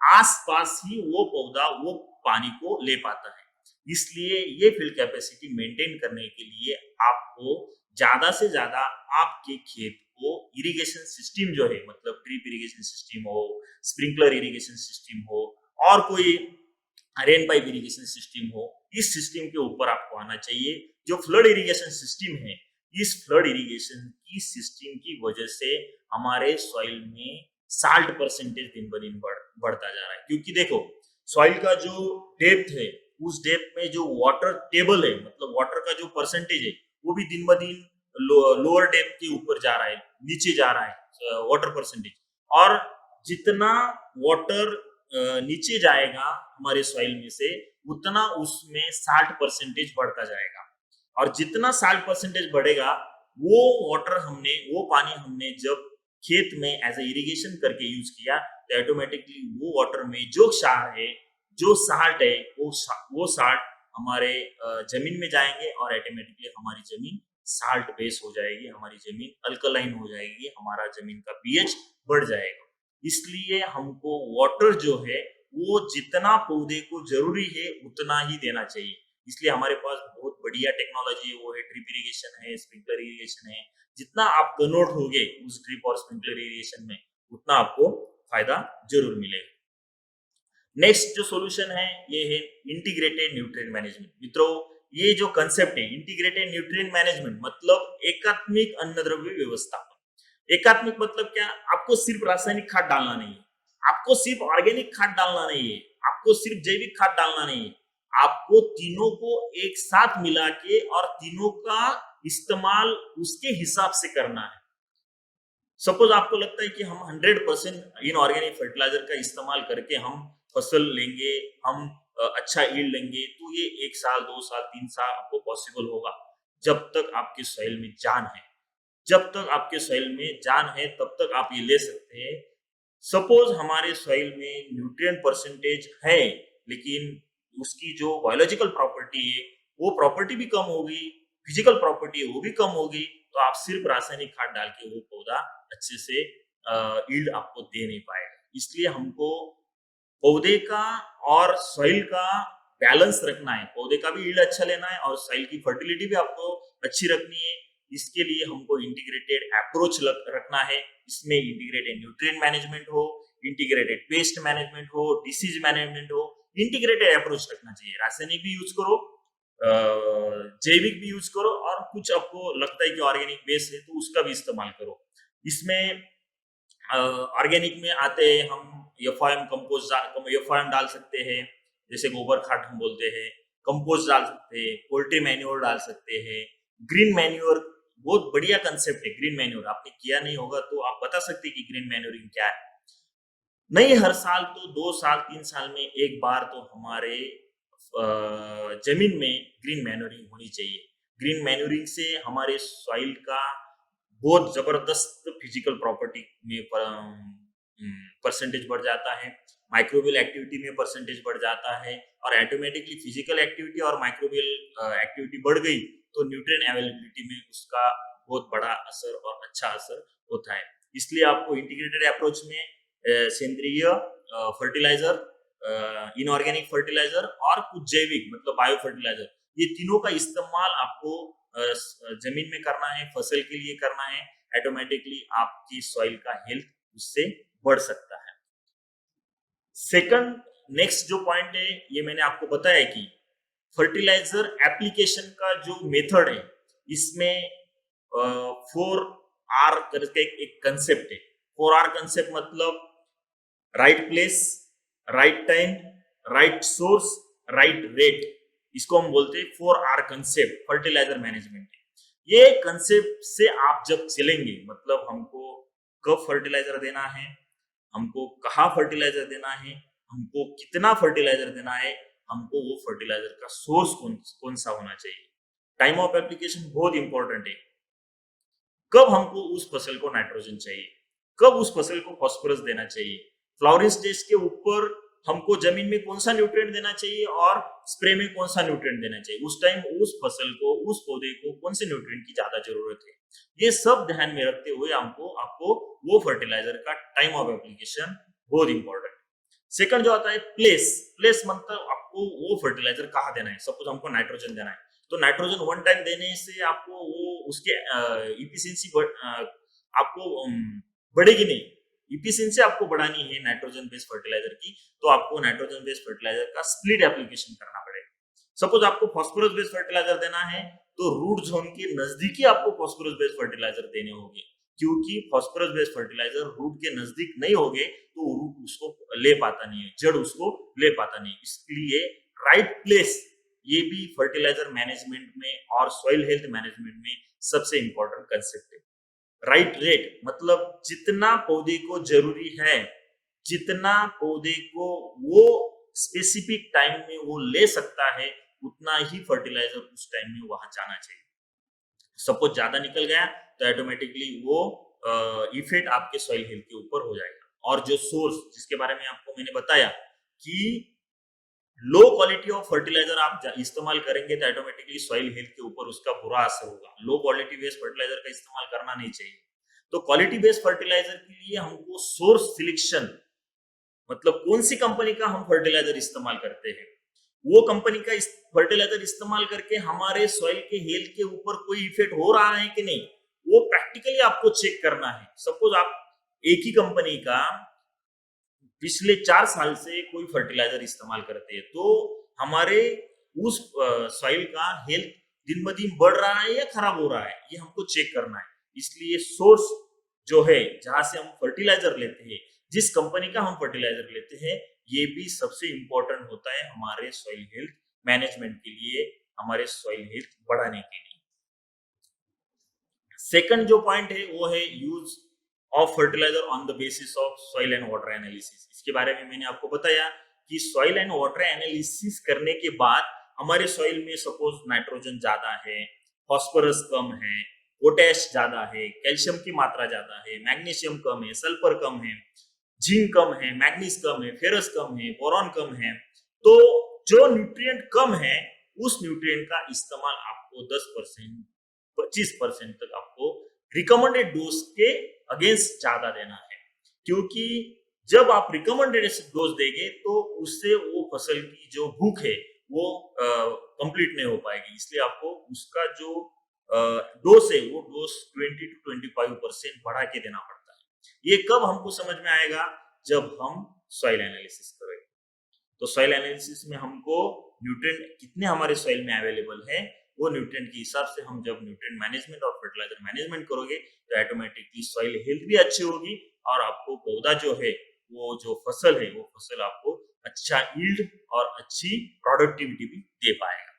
आसपास ही वो पौधा वो पानी को ले पाता है। इसलिए ये फील्ड कैपेसिटी मेंटेन करने के लिए आपको ज्यादा से ज्यादा आपके खेत को इरिगेशन सिस्टम जो है, मतलब ड्रिप इरिगेशन सिस्टम हो, स्प्रिंकलर इरिगेशन सिस्टम हो, और कोई रेन पाइप इरिगेशन सिस्टम हो, इस सिस्टम के ऊपर आपको आना चाहिए। जो फ्लड इरिगेशन सिस्टम है, इस फ्लड इरिगेशन की सिस्टम की वजह से हमारे सॉइल में साल्ट परसेंटेज दिन ब दिन बढ़ता जा रहा है। क्योंकि देखो सॉइल का जो डेप्थ है, उस डेप्थ में जो वाटर टेबल है, मतलब वाटर का जो परसेंटेज है, वो भी दिन ब दिन लोअर डेप्थ के ऊपर जा रहा है, नीचे जा रहा है वाटर परसेंटेज। और जितना वाटर नीचे जाएगा हमारे सॉइल में से, उतना उसमें 60% बढ़ता जाएगा। और जितना 60% बढ़ेगा, वो पानी हमने जब खेत में एज ए इरिगेशन करके यूज किया, तो ऑटोमेटिकली वो वाटर में जो क्षार है, जो साल्ट है, वो साल्ट हमारे जमीन में जाएंगे और ऑटोमेटिकली हमारी जमीन साल्ट बेस हो जाएगी, हमारी जमीन अल्कलाइन हो जाएगी, हमारा जमीन का पीएच बढ़ जाएगा। इसलिए हमको वाटर जो है वो जितना पौधे को जरूरी है उतना ही देना चाहिए। इसलिए हमारे पास बहुत बढ़िया टेक्नोलॉजी है, वो है ड्रिप इरिगेशन है, स्प्रिंकलर इरिगेशन है। जितना आप कन्वर्ट होगे उस ड्रिप और स्प्रिंकलर इरिगेशन में, उतना आपको फायदा जरूर मिलेगा। नेक्स्ट जो सॉल्यूशन है ये है इंटीग्रेटेड न्यूट्रिएंट मैनेजमेंट। मित्रों, ये जो कंसेप्ट है इंटीग्रेटेड न्यूट्रिएंट मैनेजमेंट, मतलब एकात्मिक अन्नद्रव्य व्यवस्थापन। एकात्मिक मतलब क्या? आपको सिर्फ रासायनिक खाद डालना नहीं है, आपको सिर्फ ऑर्गेनिक खाद डालना नहीं है, आपको सिर्फ जैविक खाद डालना नहीं है, आपको तीनों को एक साथ मिला के और तीनों का इस्तेमाल उसके हिसाब से करना है। सपोज आपको लगता है कि हम 100% इनऑर्गेनिक फर्टिलाइजर का इस्तेमाल करके हम फसल लेंगे, हम अच्छा यील्ड लेंगे, तो ये 1 साल 2 साल 3 साल आपको पॉसिबल होगा, जब तक आपके सॉइल में जान है। जब तक आपके सॉइल में जान है तब तक आप ये ले सकते हैं। सपोज हमारे सॉइल में न्यूट्रिएंट परसेंटेज है, लेकिन उसकी जो बायोलॉजिकल प्रॉपर्टी है वो प्रॉपर्टी भी कम होगी, फिजिकल प्रॉपर्टी है वो भी कम होगी, तो आप सिर्फ रासायनिक खाद डाल के वो पौधा अच्छे से यील्ड आपको दे नहीं पाएगा। इसलिए हमको पौधे का और सॉइल का बैलेंस रखना है, पौधे का भी यील्ड अच्छा लेना है और सॉइल की फर्टिलिटी भी आपको अच्छी रखनी है। इसके लिए हमको इंटीग्रेटेड अप्रोच रखना है। इसमें इंटीग्रेटेड न्यूट्रिएंट मैनेजमेंट हो, इंटीग्रेटेड पेस्ट मैनेजमेंट हो, डिसीज मैनेजमेंट हो, इंटीग्रेटेड अप्रोच रखना चाहिए। रासायनिक भी यूज करो, जैविक भी यूज करो, और कुछ आपको लगता है कि ऑर्गेनिक बेस है तो उसका भी इस्तेमाल करो। इसमें ऑर्गेनिक में आते हैं हम एफआईएम कंपोस्ट, एफआईएम डाल सकते हैं, जैसे गोबर खाद हम बोलते हैं, कंपोस्ट डाल सकते हैं, पोल्ट्री मैन्योर डाल सकते हैं, ग्रीन मैन्योर। बहुत बढ़िया कंसेप्ट है ग्रीन मैन्योर, आपने किया नहीं होगा तो आप बता सकते हैं कि ग्रीन मैन्योरिंग क्या है। नहीं हर साल तो 2 साल 3 साल में एक बार तो हमारे जमीन में ग्रीन मैन्योरिंग होनी चाहिए। ग्रीन मैन्योरिंग से हमारे सॉइल का बहुत जबरदस्त फिजिकल प्रॉपर्टी में परसेंटेज बढ़ जाता है, माइक्रोबियल एक्टिविटी में परसेंटेज बढ़ जाता है, और ऑटोमेटिकली फिजिकल एक्टिविटी और माइक्रोबियल एक्टिविटी बढ़ गई तो न्यूट्रिएंट अवेलेबिलिटी में उसका बहुत बड़ा असर और अच्छा असर होता है। इसलिए आपको इंटीग्रेटेड अप्रोच में सेंद्रीय फर्टिलाइजर, इनऑर्गेनिक फर्टिलाइजर और कुछ जैविक मतलब बायो फर्टिलाइजर, ये तीनों का इस्तेमाल आपको जमीन में करना है, फसल के लिए करना है। ऑटोमेटिकली आपकी सॉइल का हेल्थ उससे बढ़ सकता है। सेकंड नेक्स्ट जो पॉइंट है, ये मैंने आपको बताया कि फर्टिलाइजर एप्लीकेशन का जो मेथड है, इसमें 4R करके एक कंसेप्ट है। 4R कंसेप्ट मतलब right place, right time, right source, right rate. इसको हम बोलते हैं 4R कंसेप्ट फर्टिलाइजर मैनेजमेंट। ये कंसेप्ट से आप जब चलेंगे, मतलब हमको कब फर्टिलाइजर देना है, हमको कहाँ फर्टिलाइजर देना है, हमको कितना फर्टिलाइजर देना है, हमको वो फर्टिलाइजर का सोर्स कौन सा होना चाहिए। टाइम ऑफ एप्लीकेशन बहुत इंपॉर्टेंट है। कब हमको उस फसल को नाइट्रोजन चाहिए, कब उस फसल को फास्फोरस देना चाहिए, फ्लावरिंग स्टेज के ऊपर हमको जमीन में कौन सा न्यूट्रिएंट देना चाहिए और स्प्रे में कौन सा न्यूट्रिएंट देना चाहिए, उस टाइम उस फसल को, उस पौधे को कौन से न्यूट्रिएंट की ज्यादा जरूरत है, ये सब ध्यान में रखते हुए आपको वो फर्टिलाइजर का टाइम ऑफ एप्लीकेशन बहुत इंपॉर्टेंट। सेकंड जो आता है प्लेस मतलब आपको वो फर्टिलाइजर कहाँ देना है। सपोज हमको नाइट्रोजन देना है, तो नाइट्रोजन वन टाइम देने से आपको वो उसके इफिशिएंसी आपको बढ़ेगी नहीं। इफिशिएंसी आपको बढ़ानी है नाइट्रोजन बेस्ड फर्टिलाइजर की, तो आपको नाइट्रोजन बेस्ड फर्टिलाइजर का स्प्लिट एप्लीकेशन करना पड़ेगा। सपोज आपको फास्फोरस बेस्ड फर्टिलाइजर देना है, तो रूट जोन के नजदीकी आपको फास्फोरस बेस्ड फर्टिलाइजर देने होंगे। क्योंकि फॉस्फोरस बेस्ड फर्टिलाइजर रूट के नजदीक नहीं होगे तो रूट उसको ले पाता नहीं है, जड़ उसको ले पाता नहीं। इसलिए राइट प्लेस ये भी फर्टिलाइजर मैनेजमेंट में और सॉइल हेल्थ मैनेजमेंट में सबसे इंपॉर्टेंट कंसेप्ट है। राइट रेट मतलब जितना पौधे को जरूरी है, जितना पौधे को वो स्पेसिफिक टाइम में वो ले सकता है, उतना ही फर्टिलाइजर उस टाइम में वहां जाना चाहिए। सपोज ज्यादा निकल गया तो ऑटोमेटिकली वो इफेक्ट आपके सॉइल हेल्थ के ऊपर हो जाएगा। और जो सोर्स जिसके बारे में आपको मैंने बताया कि लो क्वालिटी ऑफ फर्टिलाइजर आप इस्तेमाल करेंगे तो ऑटोमेटिकली सॉइल हेल्थ के ऊपर उसका बुरा असर होगा। लो क्वालिटी बेस्ड फर्टिलाइजर का इस्तेमाल करना नहीं चाहिए। तो क्वालिटी बेस्ड फर्टिलाइजर के लिए हमको सोर्स सिलेक्शन मतलब कौन सी कंपनी का हम फर्टिलाइजर इस्तेमाल करते हैं, वो कंपनी का फर्टिलाइजर इस्तेमाल करके हमारे सॉइल के हेल्थ के ऊपर कोई इफेक्ट हो रहा है कि नहीं, वो प्रैक्टिकली आपको चेक करना है। सपोज आप एक ही कंपनी का पिछले 4 साल से कोई फर्टिलाइजर इस्तेमाल करते हैं तो हमारे उस सॉइल का हेल्थ दिन ब दिन बढ़ रहा है या खराब हो रहा है, ये हमको चेक करना है। इसलिए सोर्स जो है जहां से हम फर्टिलाइजर लेते हैं, जिस कंपनी का हम फर्टिलाइजर लेते हैं, ये भी सबसे इंपॉर्टेंट होता है हमारे सॉइल हेल्थ मैनेजमेंट के लिए, हमारे सॉइल हेल्थ बढ़ाने के लिए। सेकंड जो पॉइंट है वो है use of fertiliser on the basis of soil and water analysis. इसके बारे में मैंने आपको बताया कि सॉइल एंड वाटर एनालिसिस करने के बाद हमारे सॉइल में सपोज नाइट्रोजन ज्यादा है, फॉस्फोरस कम है, पोटैश ज्यादा है, कैल्शियम की मात्रा ज्यादा है, मैग्नीशियम कम है, सल्फर कम है, जिंक कम है, मैग्नीज कम है, फेरस कम है, बोरॉन कम है, तो जो न्यूट्रिएंट कम है उस न्यूट्रिएंट का इस्तेमाल आपको 10% 25% तक आपको रिकमेंडेड डोज के अगेंस्ट ज्यादा देना है। क्योंकि जब आप रिकमेंडेड डोज देंगे तो उससे वो फसल की जो भूख है वो कंप्लीट नहीं हो पाएगी। इसलिए आपको उसका जो डोज है वो डोज 20 to 25% बढ़ा के देना पड़ता है। ये कब हमको समझ में आएगा, जब हम सॉइल एनालिसिस करेंगे। तो सॉइल एनालिसिस में हमको न्यूट्रिएंट कितने हमारे सॉइल में अवेलेबल है, वो न्यूट्रिएंट के हिसाब से हम जब न्यूट्रिएंट मैनेजमेंट और फर्टिलाइजर मैनेजमेंट करोगे तो ऑटोमेटिकली सॉइल हेल्थ भी अच्छी होगी और आपको पौधा जो है वो जो फसल है वो फसल आपको अच्छा यील्ड और अच्छी प्रोडक्टिविटी भी दे पाएगा।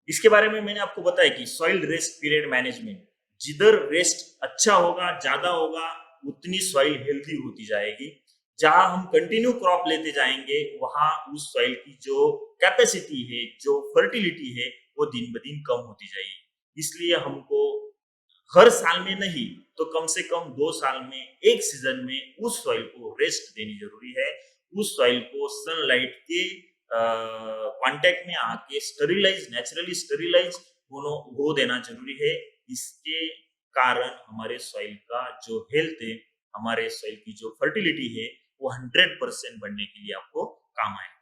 इसके बारे में मैंने आपको बताया कि सॉइल रेस्ट पीरियड मैनेजमेंट, जिधर रेस्ट अच्छा होगा ज्यादा होगा उतनी सॉइल हेल्थी होती जाएगी। जहां हम कंटिन्यू क्रॉप लेते जाएंगे वहां उस सॉइल की जो कैपेसिटी है, जो फर्टिलिटी है, वो दिन ब दिन कम होती जाएगी। इसलिए हमको हर साल में नहीं तो कम से कम 2 साल में एक सीजन में उस सॉइल को रेस्ट देनी जरूरी है। उस सॉइल को सनलाइट के कांटेक्ट में आके स्टरीलाइज, नेचुरली स्टरीलाइज हो देना जरूरी है। इसके कारण हमारे सॉइल का जो हेल्थ है, हमारे सॉइल की जो फर्टिलिटी है वो 100% बढ़ने के लिए आपको काम आएगा।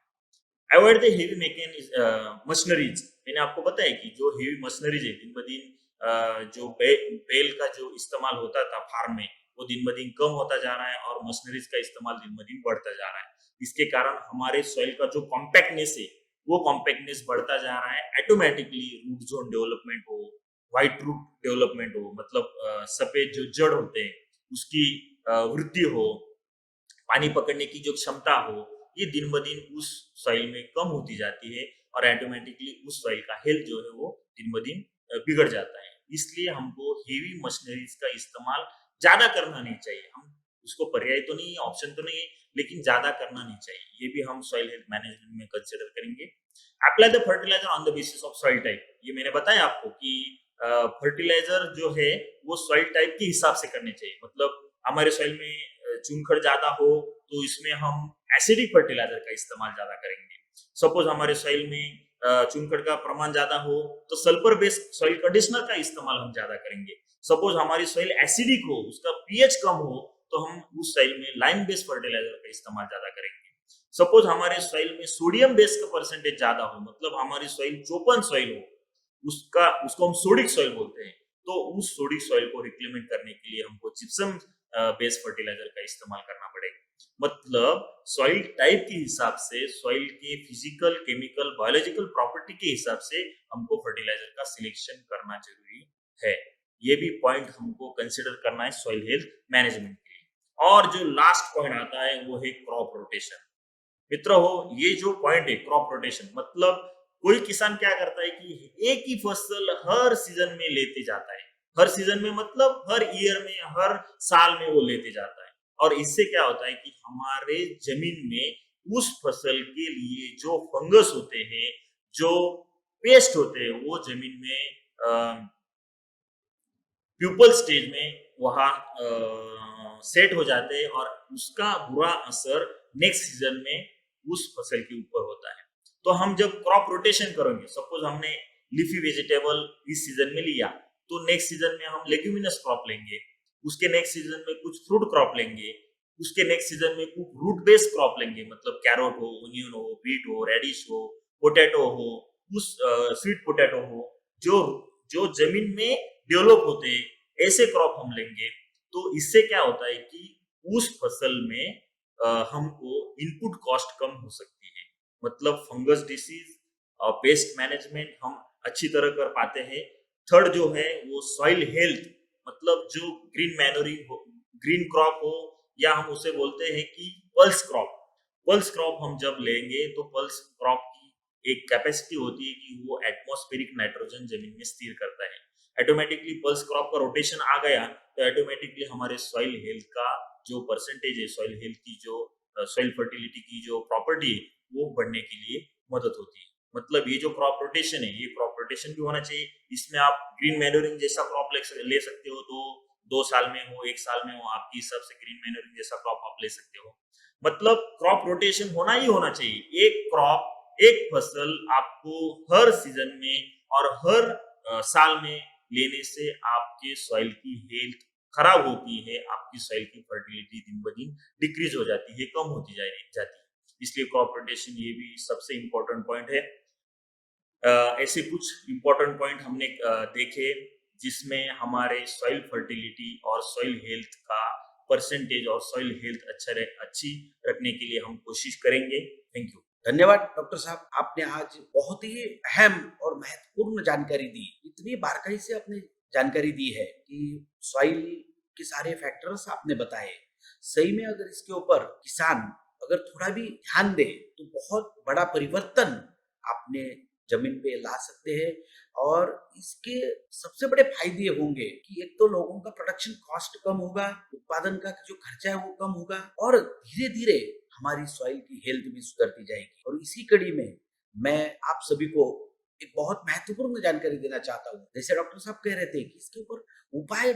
Avoid the heavy machineries. मैंने आपको बताया कि जो हेवी मशीनरीज है दिन ब दिन जो बैल का जो इस्तेमाल होता था फार्म में वो दिन ब दिन कम होता जा रहा है और मशीनरीज का इस्तेमाल दिन ब दिन बढ़ता जा रहा है। इसके कारण हमारे सॉइल का जो कॉम्पैक्टनेस है वो कॉम्पैक्टनेस बढ़ता जा रहा है। ऑटोमेटिकली रूट जोन डेवलपमेंट हो, व्हाइट रूट डेवलपमेंट हो, मतलब सफेद जो जड़ होते हैं उसकी वृद्धि हो, पानी पकड़ने की जो क्षमता हो, ये दिन ब दिन उस सॉइल में कम होती जाती है और ऑटोमेटिकली उस सॉइल का हेल्थ जो है वो दिन ब दिन बिगड़ जाता है। इसलिए हमको हेवी मशीनरीज का इस्तेमाल ज्यादा करना नहीं चाहिए। हम उसको पर्याय तो नहीं है, ऑप्शन तो नहीं है, लेकिन ज्यादा करना नहीं चाहिए। ये भी हम सॉइल हेल्थ मैनेजमेंट में कंसिडर करेंगे। Apply the fertiliser on the basis of soil type. ये मैंने बताया आपको कि फर्टिलाइजर जो है वो सॉइल टाइप के हिसाब से करने चाहिए। मतलब हमारे सॉइल में चुनखड़ ज्यादा हो तो इसमें हम एसिडिक फर्टिलाइजर का इस्तेमाल ज्यादा करेंगे। सपोज हमारे सॉइल में चुनखड़ का प्रमाण ज्यादा हो तो सल्फर बेस्ड सॉइल कंडीशनर का इस्तेमाल हम ज्यादा करेंगे। सपोज हमारी सॉइल एसिडिक हो, उसका पीएच कम हो, तो हम उस सॉइल में लाइम बेस्ड फर्टिलाइजर का इस्तेमाल ज्यादा करेंगे। सपोज हमारे सॉइल में सोडियम बेस का परसेंटेज ज्यादा हो, मतलब हमारी सॉइल चोपन सॉइल हो, उसको हम सोडिक सॉइल बोलते हैं, तो उस सोडिक सॉइल को रिक्लेमेंट करने के लिए हमको जिप्सम बेस्ड फर्टिलाइजर का इस्तेमाल करना पड़ेगा। मतलब सॉइल टाइप के हिसाब से, सॉइल के फिजिकल, केमिकल, बायोलॉजिकल प्रॉपर्टी के हिसाब से हमको फर्टिलाइजर का सिलेक्शन करना जरूरी है। ये भी पॉइंट हमको कंसिडर करना है सॉइल हेल्थ मैनेजमेंट के लिए। और जो लास्ट पॉइंट आता है वो है क्रॉप रोटेशन। मित्रों हो, ये जो पॉइंट है क्रॉप रोटेशन, मतलब कोई किसान क्या करता है कि एक ही फसल हर सीजन में लेते जाता है। हर सीजन में मतलब हर ईयर में, हर साल में वो लेते जाता है। और इससे क्या होता है कि हमारे जमीन में उस फसल के लिए जो फंगस होते हैं, जो पेस्ट होते हैं, वो जमीन में प्यूपल स्टेज में वहां सेट हो जाते हैं और उसका बुरा असर नेक्स्ट सीजन में उस फसल के ऊपर होता है। तो हम जब क्रॉप रोटेशन करेंगे, सपोज हमने लीफी वेजिटेबल इस सीजन में लिया, तो नेक्स्ट सीजन में हम लेग्यूमिनस क्रॉप लेंगे, उसके नेक्स्ट सीजन में कुछ फ्रूट क्रॉप लेंगे, उसके नेक्स्ट सीजन में कुछ रूट बेस्ड क्रॉप लेंगे, मतलब कैरोट हो, ओनियन हो, बीट हो, रेडिश हो, पोटैटो हो, उस स्वीट पोटैटो हो, जो जो जमीन में डेवलप होते हैं, ऐसे क्रॉप हम लेंगे। तो इससे क्या होता है कि उस फसल में हमको इनपुट कॉस्ट कम हो सकती है, मतलब फंगस डिसीज और पेस्ट मैनेजमेंट हम अच्छी तरह कर पाते हैं। थर्ड जो है वो सॉइल हेल्थ, मतलब जो ग्रीन मैनोरिंग हो, ग्रीन क्रॉप हो, या हम उसे बोलते हैं कि पल्स क्रॉप। पल्स क्रॉप हम जब लेंगे तो पल्स क्रॉप की एक कैपेसिटी होती है कि वो एटमॉस्फेरिक नाइट्रोजन जमीन में स्थिर करता है। ऑटोमेटिकली पल्स क्रॉप का रोटेशन आ गया तो ऑटोमेटिकली हमारे सॉइल हेल्थ का जो परसेंटेज है, सॉइल हेल्थ की जो सॉइल फर्टिलिटी की जो प्रॉपर्टी है, वो बढ़ने के लिए मदद होती है। मतलब ये जो क्रॉप रोटेशन है, ये क्रॉप रोटेशन भी होना चाहिए। इसमें आप ग्रीन मैन्योरिंग जैसा क्रॉप ले सकते हो, तो 2 साल में हो, 1 साल में हो, आपकी हिसाब से ग्रीन मैन्योरिंग जैसा क्रॉप आप ले सकते हो। मतलब क्रॉप रोटेशन होना ही होना चाहिए। एक क्रॉप, एक फसल आपको हर सीजन में और हर साल में लेने से आपके सॉइल की हेल्थ खराब होती है, आपकी सॉइल की फर्टिलिटी दिन ब दिन डिक्रीज हो जाती है, कम होती जाती है। इसलिए क्रॉप रोटेशन ये भी सबसे इम्पोर्टेंट पॉइंट है। ऐसे कुछ इम्पोर्टेंट पॉइंट हमने देखे जिसमें हमारे सॉइल फर्टिलिटी और सॉइल हेल्थ का परसेंटेज और सॉइल हेल्थ अच्छी रखने के लिए हम कोशिश करेंगे। Thank you. धन्यवाद डॉक्टर साहब, आपने आज बहुत ही अहम और महत्वपूर्ण जानकारी दी। इतनी बारीकाई से आपने जानकारी दी है कि सॉइल के सारे फैक्टर्स आपने बताए। सही में अगर इसके ऊपर किसान अगर थोड़ा भी ध्यान दे तो बहुत बड़ा परिवर्तन आपने जमीन पे ला सकते हैं। और इसके सबसे बड़े फायदे होंगे कि एक तो लोगों का प्रोडक्शन कॉस्ट कम होगा, उत्पादन का जो खर्चा है वो कम होगा, और धीरे धीरे हमारी सॉइल की हेल्थ भी सुधरती जाएगी। और इसी कड़ी में मैं आप सभी को एक बहुत महत्वपूर्ण जानकारी देना चाहता हूँ। जैसे डॉक्टर साहब कह रहे थे कि इसके ऊपर उपाय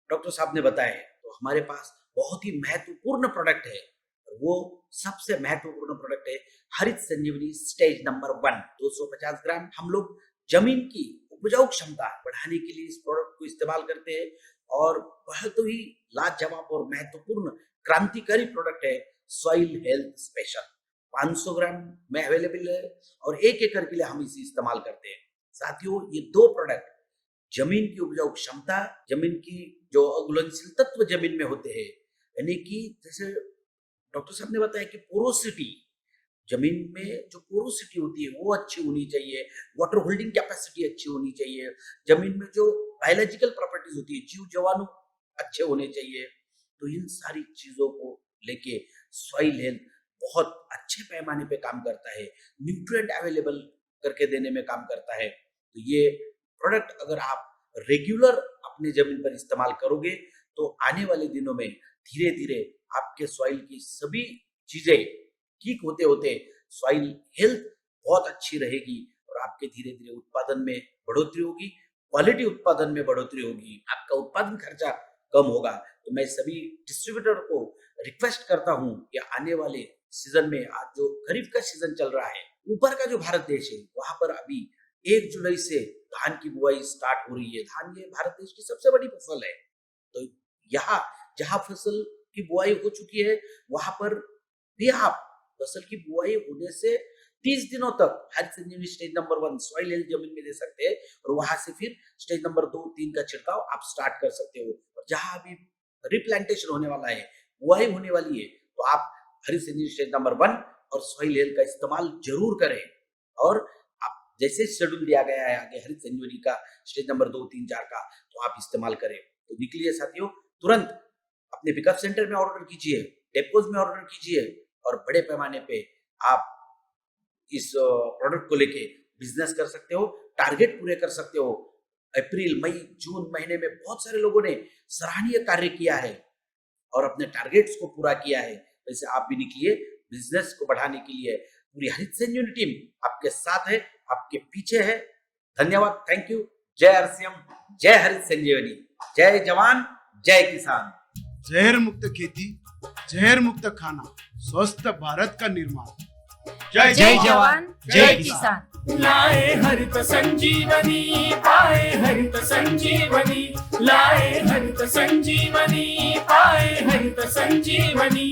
डॉक्टर साहब ने बताए, तो हमारे पास बहुत ही महत्वपूर्ण प्रोडक्ट है। वो सबसे महत्वपूर्ण प्रोडक्ट है हरित संजीवनी स्टेज नंबर 1। 250 ग्राम हम लोग जमीन की उपजाऊ क्षमता बढ़ाने के लिए इस प्रोडक्ट को इस्तेमाल करते हैं, और बहुत ही लाजवाब और महत्वपूर्ण क्रांतिकारी प्रोडक्ट है सॉइल हेल्थ स्पेशल। 500 ग्राम में अवेलेबल है और 1 एकड़ के लिए हम इसे इस्तेमाल करते हैं। साथियों, ये दो प्रोडक्ट जमीन की उपजाऊ क्षमता, जमीन की जो अघुलनशील तत्व जमीन में होते हैं, यानी कि जैसे डॉक्टर साहब ने बताया कि पोरोसिटी, जमीन में जो पोरोसिटी होती है वो अच्छी होनी चाहिए, वाटर होल्डिंग कैपेसिटी अच्छी होनी चाहिए, जमीन में जो बायोलॉजिकल प्रॉपर्टीज होती है, जीव जीवाणु अच्छे होने चाहिए। तो इन सारी चीजों को लेके सॉइल हेल्थ बहुत अच्छे पैमाने पे काम करता है, न्यूट्रिएंट अवेलेबल करके देने में काम करता है। तो ये प्रोडक्ट अगर आप रेगुलर अपने जमीन पर इस्तेमाल करोगे तो आने वाले दिनों में धीरे धीरे आपके सॉइल की सभी चीजें ठीक होते होते सॉइल हेल्थ बहुत अच्छी रहेगी, और आपके धीरे धीरे उत्पादन में बढ़ोतरी होगी, क्वालिटी उत्पादन में बढ़ोतरी होगी, आपका उत्पादन खर्चा कम होगा। तो मैं सभी डिस्ट्रीब्यूटर को रिक्वेस्ट करता हूं कि आने वाले सीजन में, आज जो खरीफ का सीजन चल रहा है, ऊपर का जो भारत देश है वहां पर अभी 1 जुलाई से धान की बुआई स्टार्ट हो रही है। धान ये भारत देश की सबसे बड़ी फसल है। तो यहाँ जहां फसल की बुआई हो चुकी है वहां पर भी आप फसल की बुआई होने से 30 दिनों तक हरित संजीवनी स्टेज नंबर 1 सॉइल हेल्थ जमीन में दे सकते हैं, और वहां से फिर स्टेज नंबर 2, 3 का छिड़काव आप स्टार्ट कर सकते हो। और जहां अभी रिप्लांटेशन होने वाला है, बुआई होने वाली है, तो आप हरित संजीवनी स्टेज नंबर 1 और सॉइल हेल्थ का इस्तेमाल जरूर करें। और आप जैसे शेड्यूल दिया गया है आगे हरित संजीवनी का स्टेज नंबर 2, 3, 4 का, तो आप इस्तेमाल करें। तो निकलिए साथियों, तुरंत अपने पिकअप सेंटर में ऑर्डर कीजिए, डेपोज में ऑर्डर कीजिए और बड़े पैमाने पे आप इस प्रोडक्ट को लेके बिजनेस कर सकते हो, टारगेट पूरे कर सकते हो। अप्रैल, मई, जून महीने में बहुत सारे लोगों ने सराहनीय कार्य किया है और अपने टारगेट्स को पूरा किया है। वैसे आप भी निकलिए, बिजनेस को बढ़ाने के लिए पूरी हरित संजीवनी टीम आपके साथ है, आपके पीछे है। धन्यवाद, थैंक यू। जय आरसीएम, जय हरित संजीवनी, जय जवान, जय किसान। जहर मुक्त खेती, जहर मुक्त खाना, स्वस्थ भारत का निर्माण। जय जवान, जय किसान। लाए हरित संजीवनी, पाए हरित संजीवनी, लाए हरित संजीवनी, पाए हरित संजीवनी।